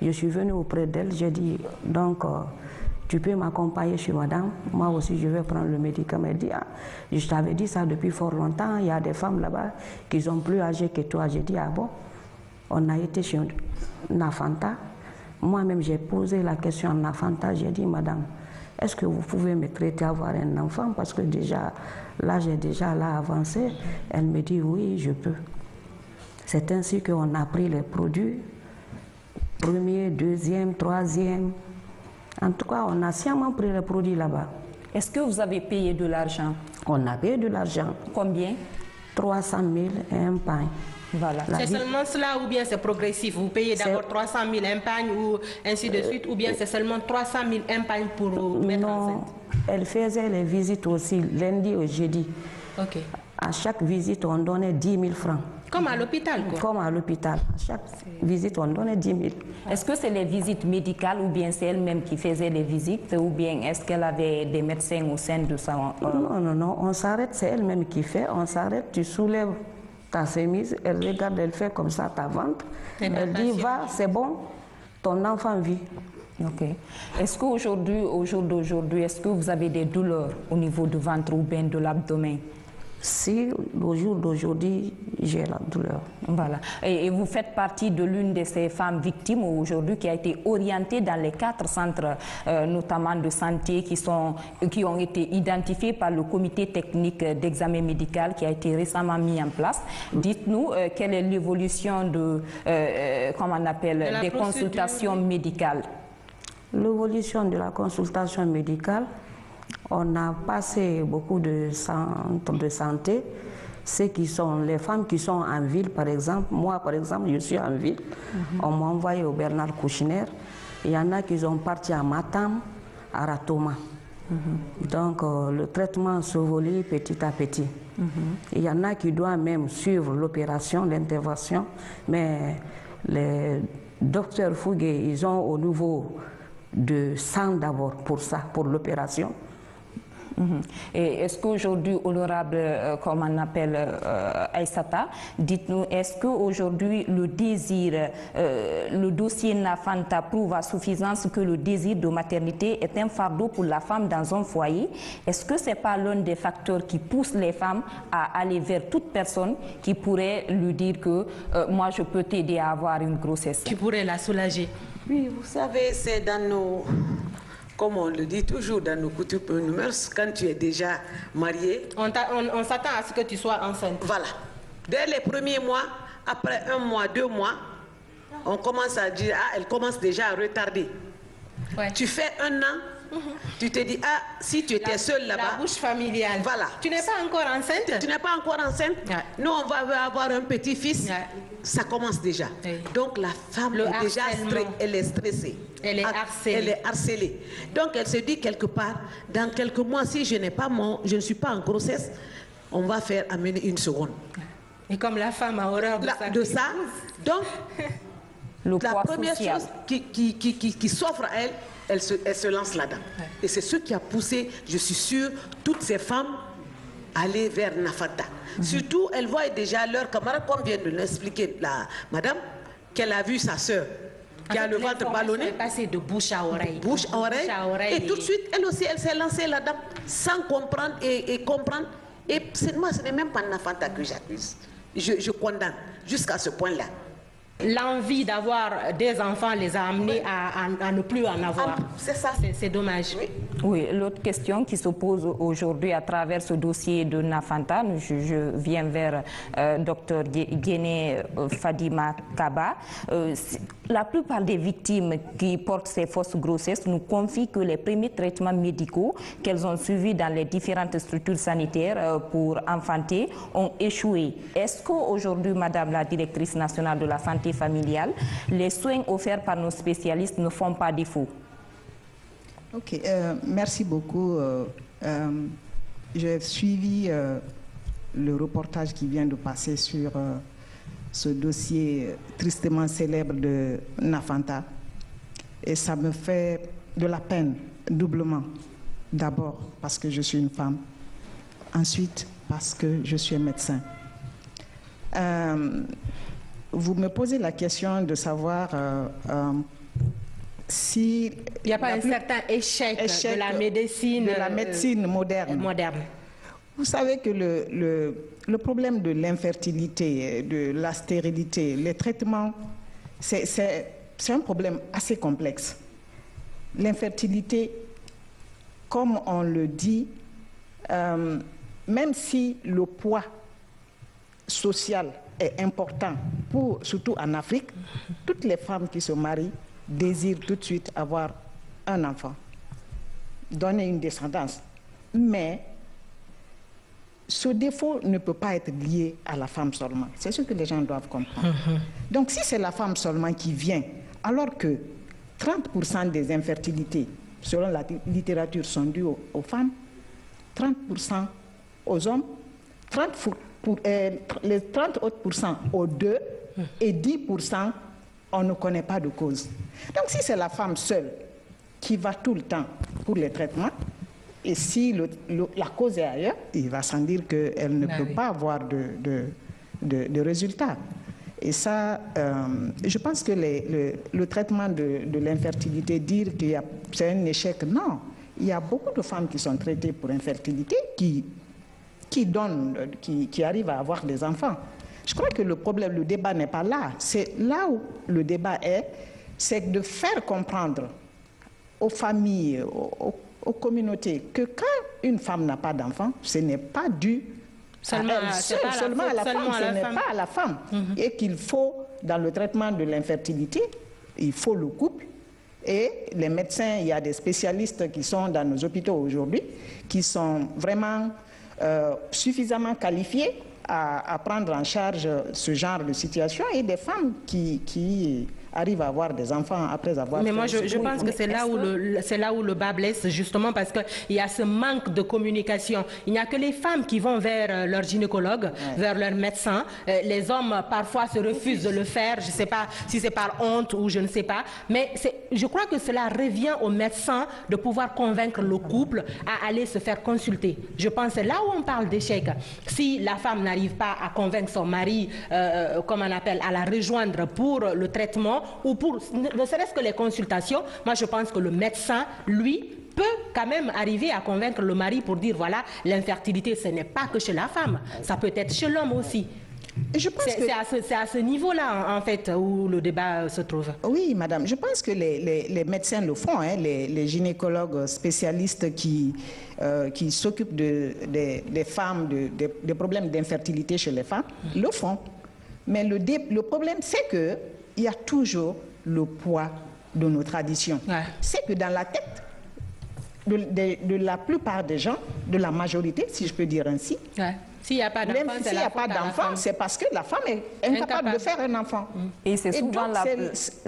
je suis venue auprès d'elle, j'ai dit, donc, tu peux m'accompagner chez madame, moi aussi je vais prendre le médicament. Elle dit, ah, je t'avais dit ça depuis fort longtemps, il y a des femmes là-bas qui sont plus âgées que toi. J'ai dit, ah bon, on a été chez Nafanta. Moi-même, j'ai posé la question à Nafanta, j'ai dit, madame, est-ce que vous pouvez me traiter à avoir un enfant? Parce que déjà, là, j'ai déjà avancé. Elle me dit, oui, je peux. C'est ainsi qu'on a pris les produits, premier, deuxième, troisième. En tout cas, on a sciemment pris les produits là-bas. Est-ce que vous avez payé de l'argent? On a payé de l'argent. Combien? 300 000 et un pain. Voilà. C'est seulement cela ou bien c'est progressif? Vous payez d'abord 300 000 un pain ou ainsi de suite, ou bien c'est seulement 300 000 un pain pour mettre enceinte? Elle faisait les visites aussi lundi au jeudi. Ok. À chaque visite, on donnait 10 000 francs. Comme à l'hôpital, quoi. Comme à l'hôpital. À chaque visite, on donnait 10 000. Est-ce que c'est les visites médicales ou bien c'est elle-même qui faisait les visites, ou bien est-ce qu'elle avait des médecins au sein de sa... Non, on s'arrête, c'est elle-même qui fait. On s'arrête, tu soulèves ta chemise, elle regarde, elle fait comme ça ta ventre. Elle dit, va, c'est bon, ton enfant vit. Ok. Est-ce qu'aujourd'hui, au jour d'aujourd'hui, est-ce que vous avez des douleurs au niveau du ventre ou bien de l'abdomen? Si, au jour d'aujourd'hui, j'ai la douleur. Voilà. Et vous faites partie de l'une de ces femmes victimes aujourd'hui qui a été orientée dans les 4 centres, notamment de santé, qui ont été identifiés par le comité technique d'examen médical qui a été récemment mis en place. Dites-nous quelle est l'évolution de, comment on appelle, des consultations médicales. L'évolution de la consultation médicale, on a passé beaucoup de centres de santé. Ceux qui sont les femmes qui sont en ville, par exemple. Moi, par exemple, je suis en ville. On m'a envoyé au Bernard Kouchner. Il y en a qui sont partis à Matam, à Ratoma. Donc, le traitement s'évolue petit à petit. Il y en a qui doivent même suivre l'opération, l'intervention. Mais les docteurs Fougué, ils ont au niveau de 100 d'abord pour ça, pour l'opération. Et est-ce qu'aujourd'hui, honorable, comme on appelle Aïssata, dites-nous, est-ce qu'aujourd'hui le désir, le dossier Nafanta prouve à suffisance que le désir de maternité est un fardeau pour la femme dans un foyer? Est-ce que ce n'est pas l'un des facteurs qui pousse les femmes à aller vers toute personne qui pourrait lui dire que moi je peux t'aider à avoir une grossesse? Qui pourrait la soulager? Oui, vous savez, c'est dans nos... Comme on le dit toujours dans nos coutumes et nos mœurs, quand tu es déjà marié... On s'attend à ce que tu sois enceinte. Voilà. Dès les premiers mois, après 1 mois, 2 mois, on commence à dire, ah, elle commence déjà à retarder. Ouais. Tu fais 1 an, tu te dis, ah, si tu étais seule là-bas... La bouche familiale. Voilà. Tu n'es pas encore enceinte? Tu n'es pas encore enceinte. Ouais. Nous, on va avoir un petit-fils. Ouais. Ça commence déjà. Oui. Donc, la femme est déjà elle est stressée. Elle est harcelée. Elle est harcelée. Donc, elle se dit quelque part, dans quelques mois, si je ne suis pas en grossesse, on va faire amener une seconde. Et comme la femme a horreur de ça, donc, la première chose qui s'offre à elle, elle se lance là-dedans. Ouais. Et c'est ce qui a poussé, je suis sûre, toutes ces femmes à aller vers Nafanta. Surtout, elle voit déjà leur camarade, comme vient de l'expliquer la madame, qu'elle a vu sa sœur qui a le ventre ballonné. Passé de bouche à oreille. Bouche à oreille. Et tout de suite, elle aussi, elle s'est lancée là-dedans sans comprendre et comprendre. Et moi, ce n'est même pas Nafanta que j'accuse. Je condamne jusqu'à ce point-là. L'envie d'avoir des enfants les a amenés à ne plus en avoir. C'est ça. C'est dommage. Oui, l'autre question qui se pose aujourd'hui à travers ce dossier de Nafanta, je viens vers Dr Guéné Fadima Kaba. La plupart des victimes qui portent ces fausses grossesses nous confient que les premiers traitements médicaux qu'elles ont suivis dans les différentes structures sanitaires pour enfanter ont échoué. Est-ce qu'aujourd'hui, Madame la directrice nationale de la santé familiale, les soins offerts par nos spécialistes ne font pas défaut? Ok, merci beaucoup. J'ai suivi le reportage qui vient de passer sur ce dossier tristement célèbre de Nafanta. Et ça me fait de la peine, doublement. D'abord parce que je suis une femme. Ensuite, parce que je suis un médecin. Vous me posez la question de savoir si... Il n'y a pas un certain échec de la médecine, moderne. Vous savez que le problème de l'infertilité, de la stérilité, les traitements, c'est un problème assez complexe. L'infertilité, comme on le dit, même si le poids social est important, surtout en Afrique, toutes les femmes qui se marient désirent tout de suite avoir un enfant, donner une descendance. Mais ce défaut ne peut pas être lié à la femme seulement. C'est ce que les gens doivent comprendre. Donc si c'est la femme seulement qui vient, alors que 30% des infertilités, selon la littérature, sont dues aux femmes, 30% aux hommes, les 30 autres pourcents aux deux et 10%, on ne connaît pas de cause. Donc si c'est la femme seule qui va tout le temps pour les traitements, et si la cause est ailleurs, il va sans dire qu'elle ne peut pas avoir de résultats. Et ça, je pense que le traitement de l'infertilité, dire que c'est un échec, non. Il y a beaucoup de femmes qui sont traitées pour infertilité, qui arrivent à avoir des enfants. Je crois que le débat n'est pas là. C'est là où le débat est, c'est de faire comprendre aux familles, aux communautés, que quand une femme n'a pas d'enfant, ce n'est pas dû seulement à la femme, ce n'est pas à la femme. Et qu'il faut, dans le traitement de l'infertilité, il faut le couple. Et les médecins, il y a des spécialistes qui sont dans nos hôpitaux aujourd'hui, qui sont vraiment suffisamment qualifiés à prendre en charge ce genre de situation, et des femmes arrivent à avoir des enfants après avoir... Mais moi, je pense que c'est là où le bas blesse, justement, parce qu'il y a ce manque de communication. Il n'y a que les femmes qui vont vers leur gynécologue, vers leur médecin. Les hommes, parfois, se refusent de le faire. Je ne sais pas si c'est par honte ou je ne sais pas. Mais je crois que cela revient au médecin de pouvoir convaincre le couple à aller se faire consulter. Je pense que c'est là où on parle d'échec. Si la femme n'arrive pas à convaincre son mari, comme on appelle, à la rejoindre pour le traitement ou pour ne serait-ce que les consultations, moi je pense que le médecin, lui, peut quand même arriver à convaincre le mari pour dire voilà, l'infertilité ce n'est pas que chez la femme, ça peut être chez l'homme aussi. C'est à ce niveau-là, en fait, où le débat se trouve. Oui, madame. Je pense que les médecins le font, hein, les gynécologues spécialistes qui s'occupent des femmes, des problèmes d'infertilité chez les femmes, le font. Mais le problème, c'est qu'il y a toujours le poids de nos traditions. Ouais. C'est que dans la tête de la plupart des gens, de la majorité, si je peux dire ainsi, s'il n'y a pas d'enfant, c'est parce que la femme est incapable de faire un enfant. Et c'est souvent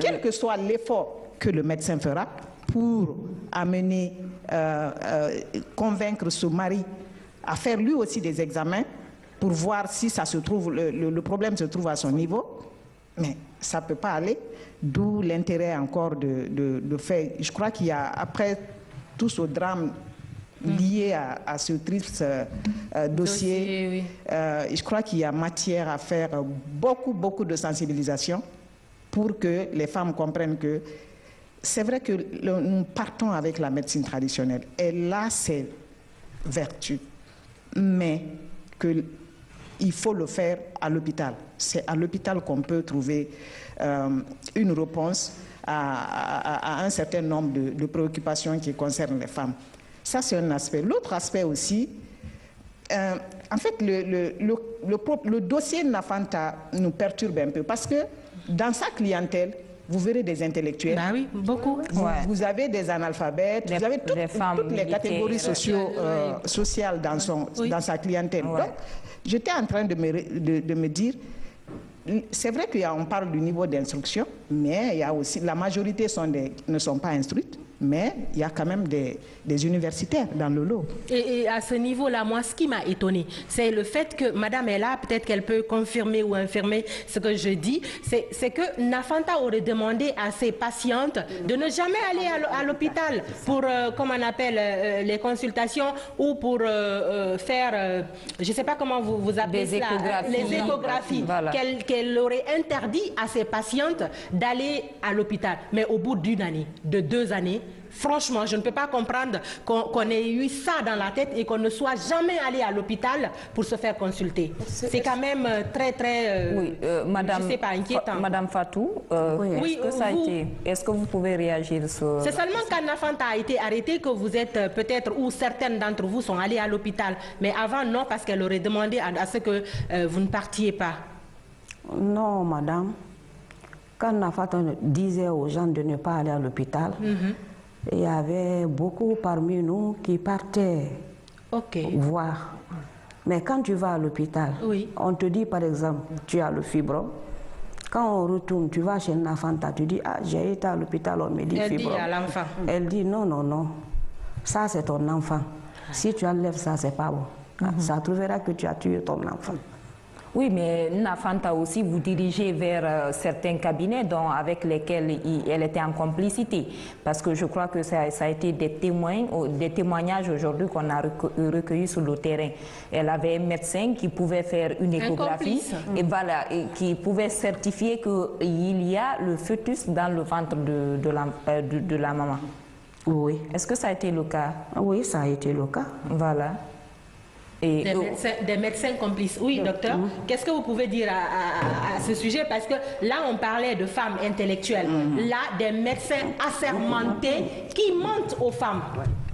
quel que soit l'effort que le médecin fera pour amener, convaincre ce mari à faire lui aussi des examens pour voir si ça se trouve, le problème se trouve à son niveau, mais ça ne peut pas aller. D'où l'intérêt encore de faire. Je crois qu'il y a, après tout ce drame lié à ce triste dossier, oui. Je crois qu'il y a matière à faire beaucoup de sensibilisation pour que les femmes comprennent que c'est vrai que nous partons avec la médecine traditionnelle. Elle a ses vertus, mais qu'il faut le faire à l'hôpital. C'est à l'hôpital qu'on peut trouver une réponse à un certain nombre de préoccupations qui concernent les femmes. Ça, c'est un aspect. L'autre aspect aussi, en fait, le dossier Nafanta nous perturbe un peu parce que dans sa clientèle, vous verrez des intellectuels. Bah oui, beaucoup. Vous avez des analphabètes, vous avez toutes les catégories sociales dans sa clientèle. Ouais. Donc, j'étais en train de me dire, c'est vrai qu'on parle du niveau d'instruction, mais il y a aussi, la majorité ne sont pas instruites, mais il y a quand même des universitaires dans le lot. Et à ce niveau-là, moi, ce qui m'a étonnée, c'est le fait que Madame est là, peut-être qu'elle peut confirmer ou infirmer ce que je dis, c'est que Nafanta aurait demandé à ses patientes de ne jamais aller à l'hôpital pour, comme on appelle, les consultations ou pour faire, je ne sais pas comment vous appelez ça, les échographies, voilà. Qu'elle aurait interdit à ses patientes d'aller à l'hôpital. Mais au bout d'une année, de 2 années, franchement, je ne peux pas comprendre qu'on ait eu ça dans la tête et qu'on ne soit jamais allé à l'hôpital pour se faire consulter. C'est quand même très, madame, je sais pas, inquiétant. Madame Fatou, oui, est-ce que vous pouvez réagir sur... C'est seulement quand Nafanta a été arrêté que vous êtes peut-être, ou certaines d'entre vous sont allées à l'hôpital. Mais avant, non, parce qu'elle aurait demandé à ce que vous ne partiez pas. Non, madame. Quand Nafanta disait aux gens de ne pas aller à l'hôpital, il y avait beaucoup parmi nous qui partaient voir. Mais quand tu vas à l'hôpital, on te dit par exemple, tu as le fibrome. Quand on retourne, tu vas chez Nafanta, tu dis, ah, j'ai été à l'hôpital, on me dit fibrome. Elle dit à l'enfant. Elle dit, non, non, non, ça c'est ton enfant. Si tu enlèves ça, c'est pas bon. Ça trouvera que tu as tué ton enfant. Oui, mais Nafanta aussi, vous dirigez vers certains cabinets avec lesquels elle était en complicité. Parce que je crois que ça a été des témoignages aujourd'hui qu'on a recueillis sur le terrain. Elle avait un médecin qui pouvait faire une échographie et voilà, et qui pouvait certifier qu'il y a le fœtus dans le ventre de la maman. Oui. Est-ce que ça a été le cas? Oui, ça a été le cas. Voilà. Et des médecins complices. Oui, docteur, qu'est-ce que vous pouvez dire à ce sujet? Parce que là, on parlait de femmes intellectuelles. Là, des médecins assermentés qui mentent aux femmes.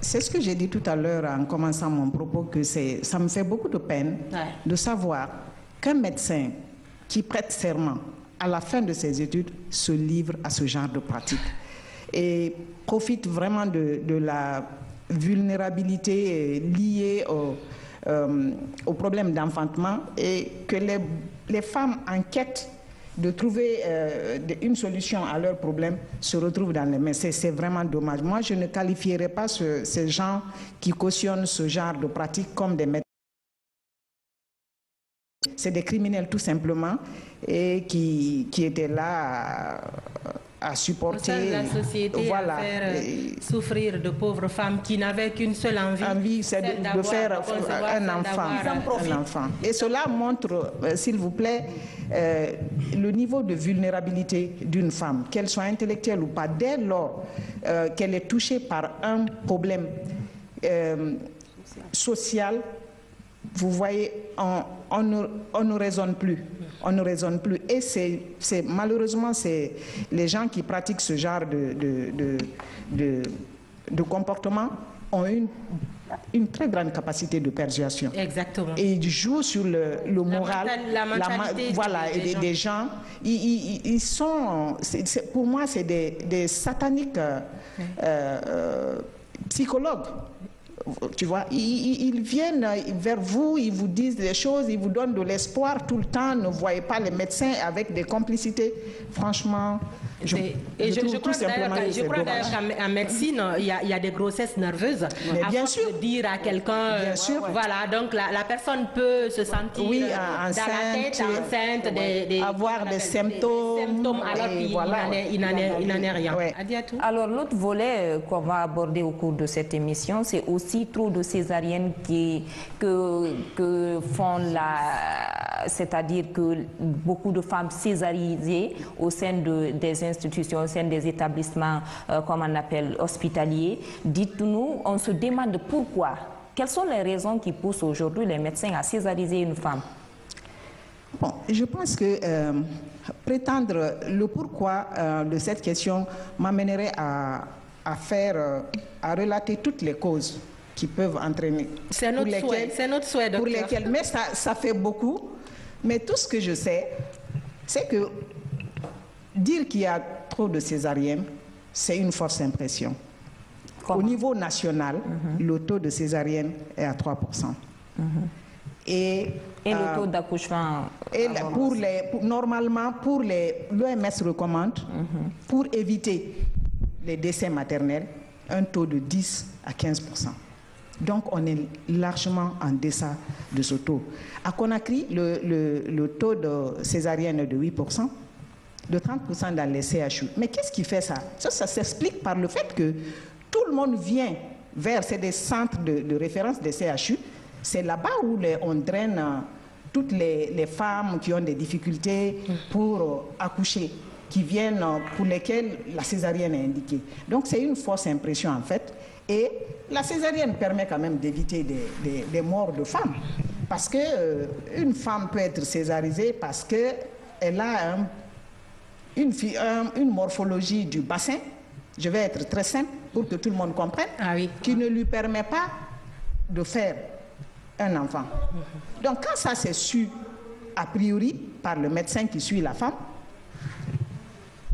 C'est ce que j'ai dit tout à l'heure en commençant mon propos, que ça me fait beaucoup de peine de savoir qu'un médecin qui prête serment à la fin de ses études se livre à ce genre de pratique et profite vraiment de la vulnérabilité liée au problème d'enfantement, et que les femmes en quête de trouver une solution à leurs problèmes se retrouvent dans les mains. C'est vraiment dommage. Moi, je ne qualifierais pas ces gens qui cautionnent ce genre de pratiques comme des médecins. C'est des criminels tout simplement et qui étaient là à supporter la société, voilà, à faire souffrir de pauvres femmes qui n'avaient qu'une seule envie, c'est de faire un enfant. Et cela montre, s'il vous plaît, le niveau de vulnérabilité d'une femme, qu'elle soit intellectuelle ou pas, dès lors qu'elle est touchée par un problème social. Vous voyez, on ne raisonne plus. On ne raisonne plus. Et malheureusement, les gens qui pratiquent ce genre de comportement ont une très grande capacité de persuasion. Exactement. Et ils jouent sur le moral, la mentalité voilà, des gens. Ils sont, pour moi, c'est des sataniques psychologues. Tu vois, ils viennent vers vous, ils vous disent des choses, ils vous donnent de l'espoir tout le temps. Ne voyez pas les médecins avec des complicités. Franchement, je crois d'ailleurs qu'en médecine, il y a des grossesses nerveuses. Mais bien sûr. De dire à quelqu'un, voilà, donc la personne peut se sentir enceinte, dans la tête enceinte, avoir des symptômes, alors qu'il n'en est rien. Ouais. Alors l'autre volet qu'on va aborder au cours de cette émission, c'est aussi trop de césariennes que font c'est-à-dire que beaucoup de femmes césarisées au sein des institutions, au sein des établissements, comme on appelle, hospitaliers. Dites-nous, on se demande pourquoi. Quelles sont les raisons qui poussent aujourd'hui les médecins à césariser une femme? Bon, je pense que prétendre le pourquoi de cette question m'amènerait à relater toutes les causes qui peuvent entraîner. C'est notre souhait, pour lesquelles, mais ça fait beaucoup. Mais tout ce que je sais, c'est que dire qu'il y a trop de césariennes, c'est une fausse impression. Au niveau national, le taux de césarienne est à 3%. Et le taux d'accouchement normalement, l'OMS recommande, pour éviter les décès maternels, un taux de 10 à 15%. Donc, on est largement en deçà de ce taux. À Conakry, le taux de césarienne est de 8%, de 30% dans les CHU. Mais qu'est-ce qui fait ça? Ça s'explique par le fait que tout le monde vient vers des centres de référence des CHU. C'est là-bas où on draine toutes les femmes qui ont des difficultés pour accoucher, qui viennent, pour lesquelles la césarienne est indiquée. Donc, c'est une fausse impression, en fait. Et la césarienne permet quand même d'éviter des morts de femmes. Parce qu'une femme peut être césarisée parce qu'elle a une morphologie du bassin, je vais être très simple pour que tout le monde comprenne, qui ne lui permet pas de faire un enfant. Donc quand ça c'est su a priori par le médecin qui suit la femme,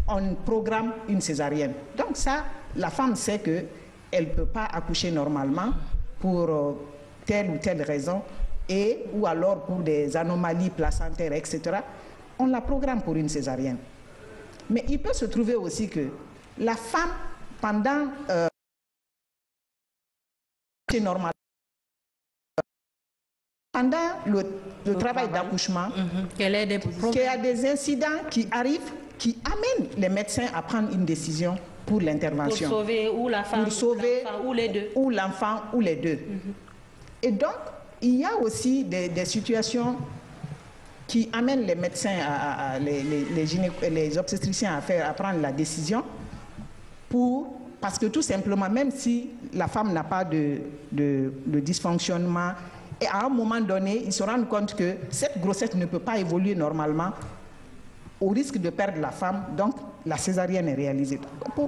on programme une césarienne. Donc ça, la femme sait qu'elle ne peut pas accoucher normalement pour telle ou telle raison, ou alors pour des anomalies placentaires, etc. On la programme pour une césarienne. Mais il peut se trouver aussi que la femme, pendant le travail d'accouchement, qu'il y a des incidents qui arrivent, qui amènent les médecins à prendre une décision pour l'intervention. Pour sauver ou la femme, ou les deux. Ou l'enfant, ou les deux. Et donc, il y a aussi des situations qui amènent les médecins, les obstétriciens à prendre la décision parce que tout simplement, même si la femme n'a pas de dysfonctionnement, et à un moment donné, ils se rendent compte que cette grossesse ne peut pas évoluer normalement au risque de perdre la femme. Donc, la césarienne est réalisée. Il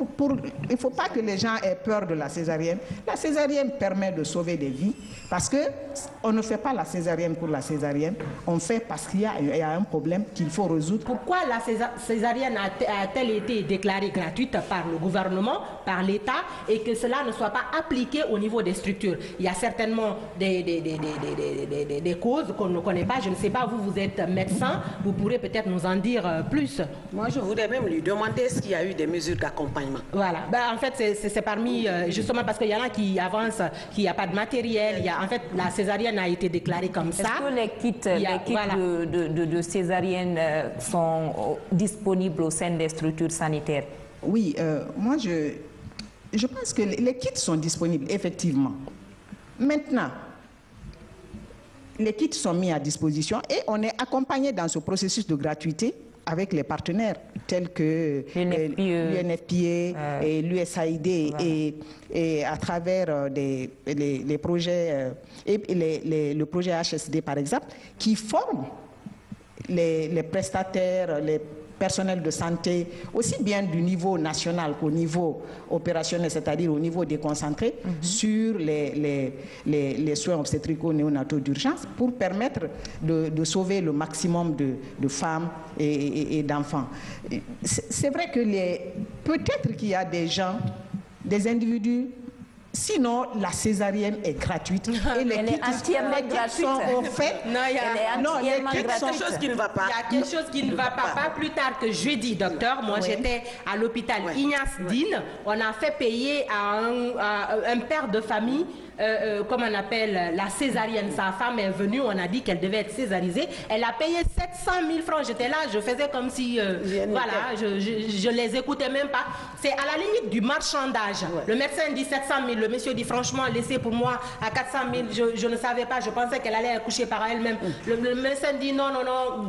ne faut pas que les gens aient peur de la césarienne. La césarienne permet de sauver des vies parce qu'on ne fait pas la césarienne pour la césarienne, on fait parce qu'il y a un problème qu'il faut résoudre. Pourquoi la césarienne a-t-elle été déclarée gratuite par le gouvernement, par l'État, et que cela ne soit pas appliqué au niveau des structures? Il y a certainement des causes qu'on ne connaît pas. Je ne sais pas, vous êtes médecin, vous pourrez peut-être nous en dire plus. Moi, je voudrais même lui demander s'il y a eu des mesures d'accompagnement. Voilà. En fait, c'est parmi, justement parce qu'il y en a qui avancent, qu'il n'y a pas de matériel. En fait, la césarienne a été déclarée comme ça. Est-ce que les kits de césarienne sont disponibles au sein des structures sanitaires? Oui, moi, je pense que les kits sont disponibles, effectivement. Maintenant, les kits sont mis à disposition et on est accompagné dans ce processus de gratuité avec les partenaires tels que l'UNFPA et l'USAID et à travers les projets le projet HSD par exemple, qui forment les prestataires, les personnels de santé, aussi bien du niveau national qu'au niveau opérationnel, c'est-à-dire au niveau déconcentré, sur les soins obstétricaux néonataux d'urgence pour permettre de sauver le maximum de femmes et d'enfants. C'est vrai que peut-être qu'il y a des gens, des individus. Sinon, la césarienne est gratuite et les kits sont offerts. Il y a quelque chose qui ne va pas. Il y a quelque chose qui ne va pas. Pas plus tard que jeudi, docteur. Moi, j'étais à l'hôpital Ignace Dine. On a fait payer à un père de famille. Comme on appelle la césarienne. Sa femme est venue, on a dit qu'elle devait être césarisée. Elle a payé 700 000 francs. J'étais là, je faisais comme si, voilà, je les écoutais même pas. C'est à la limite du marchandage. Le médecin dit 700 000, le monsieur dit franchement, laissez pour moi à 400 000. Je ne savais pas, je pensais qu'elle allait accoucher par elle-même. Le médecin dit non,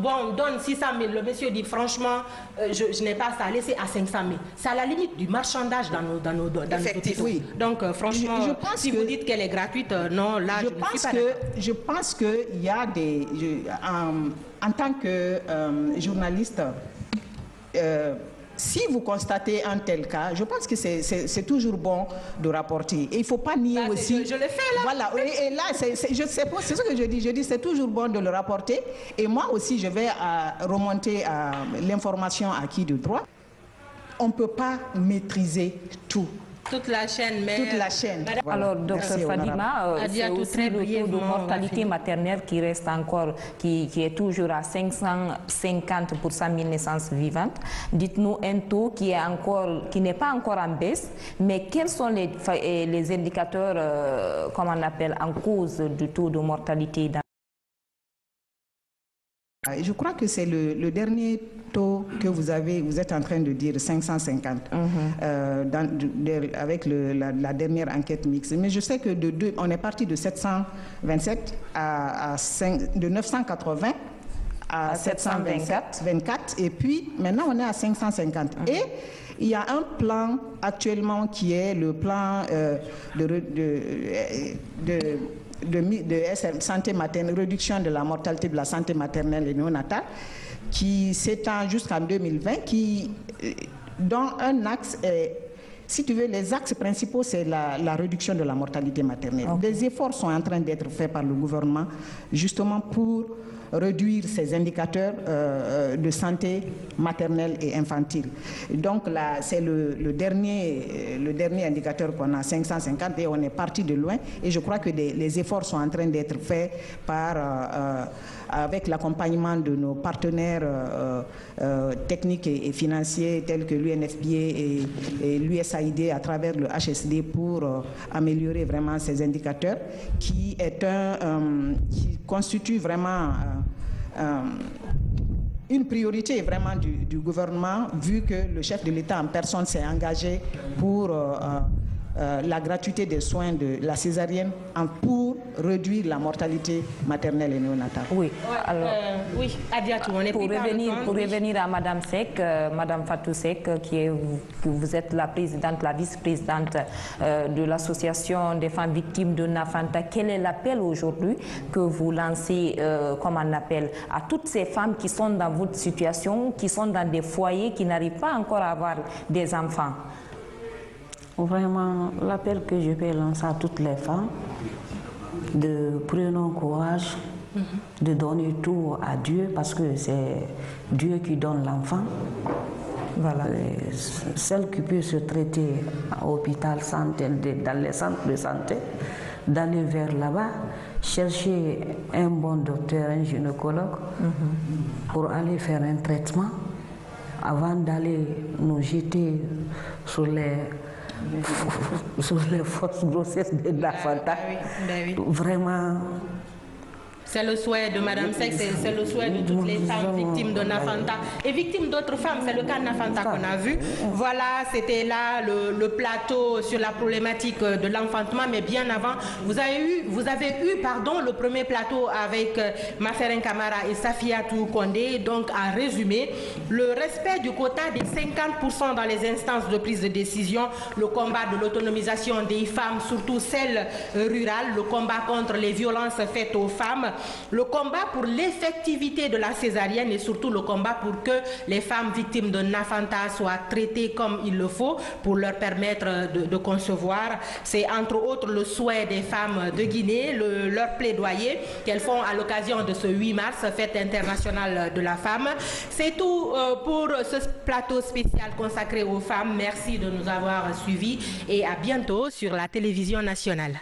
bon, donne 600 000. Le monsieur dit franchement, je n'ai pas ça, laissez à 500 000. C'est à la limite du marchandage dans nos hôpitaux. Oui. Donc franchement, si vous dites qu'elle est gratuite, non, là, je pense qu'il y a des... en tant que journaliste, si vous constatez un tel cas, je pense que c'est toujours bon de rapporter. Et il ne faut pas nier aussi... Je le fais là. Voilà, et là, c'est ce que je dis. Je dis c'est toujours bon de le rapporter. Et moi aussi, je vais remonter à l'information acquise de droit. On ne peut pas maîtriser tout. Toute la chaîne, mais... Toute la chaîne. Voilà. Alors, docteur Fadima, c'est aussi le taux de mortalité maternelle qui reste encore, qui est toujours à 550 pour 100 000 naissances vivantes. Dites-nous un taux qui n'est pas encore en baisse, mais quels sont les indicateurs, comme on appelle, en cause du taux de mortalité dans... Je crois que c'est le dernier taux que vous êtes en train de dire, 550, avec la dernière enquête mixte. Mais je sais que on est parti de 727 de 980 à 724, et puis maintenant on est à 550. Et il y a un plan actuellement qui est le plan de santé maternelle, réduction de la mortalité de la santé maternelle et néonatale, qui s'étend jusqu'en 2020, dont un axe est, si tu veux, les axes principaux, c'est la réduction de la mortalité maternelle. Des efforts sont en train d'être faits par le gouvernement, justement pour réduire ces indicateurs de santé maternelle et infantile. Et donc là, c'est le dernier indicateur qu'on a, 550, et on est parti de loin. Et je crois que les efforts sont en train d'être faits avec l'accompagnement de nos partenaires techniques et financiers tels que l'UNFPA et l'USAID à travers le HSD pour améliorer vraiment ces indicateurs, qui constitue vraiment une priorité vraiment du gouvernement, vu que le chef de l'État en personne s'est engagé pour la gratuité des soins de la césarienne pour réduire la mortalité maternelle et néonatale. Oui, alors, oui, Adiatou, on est pour revenir à Madame Seck, Madame Fatou Seck, vous êtes la présidente, la vice-présidente de l'association des femmes victimes de Nafanta. Quel est l'appel aujourd'hui que vous lancez comme un appel à toutes ces femmes qui sont dans votre situation, qui sont dans des foyers, qui n'arrivent pas encore à avoir des enfants? Vraiment, l'appel que je peux lancer à toutes les femmes, de prenons courage, de donner tout à Dieu, parce que c'est Dieu qui donne l'enfant. Voilà. Celle qui peut se traiter à l'hôpital santé, dans les centres de santé, d'aller vers là-bas, chercher un bon docteur, un gynécologue, pour aller faire un traitement, avant d'aller nous jeter sur les fausses grossesses de Nafanta. Vraiment. C'est le souhait de Madame Seck, c'est le souhait de toutes les femmes victimes de Nafanta et victimes d'autres femmes. C'est le cas de Nafanta qu'on a vu. Voilà, c'était là le plateau sur la problématique de l'enfantement. Mais bien avant, vous avez eu le premier plateau avec Maferen Camara et Safiatou Kondé. Donc, en résumé, le respect du quota des 50% dans les instances de prise de décision, le combat de l'autonomisation des femmes, surtout celles rurales, le combat contre les violences faites aux femmes, le combat pour l'effectivité de la césarienne et surtout le combat pour que les femmes victimes de Nafanta soient traitées comme il le faut pour leur permettre de concevoir. C'est entre autres le souhait des femmes de Guinée, leur plaidoyer qu'elles font à l'occasion de ce 8 mars, fête internationale de la femme. C'est tout pour ce plateau spécial consacré aux femmes. Merci de nous avoir suivis et à bientôt sur la télévision nationale.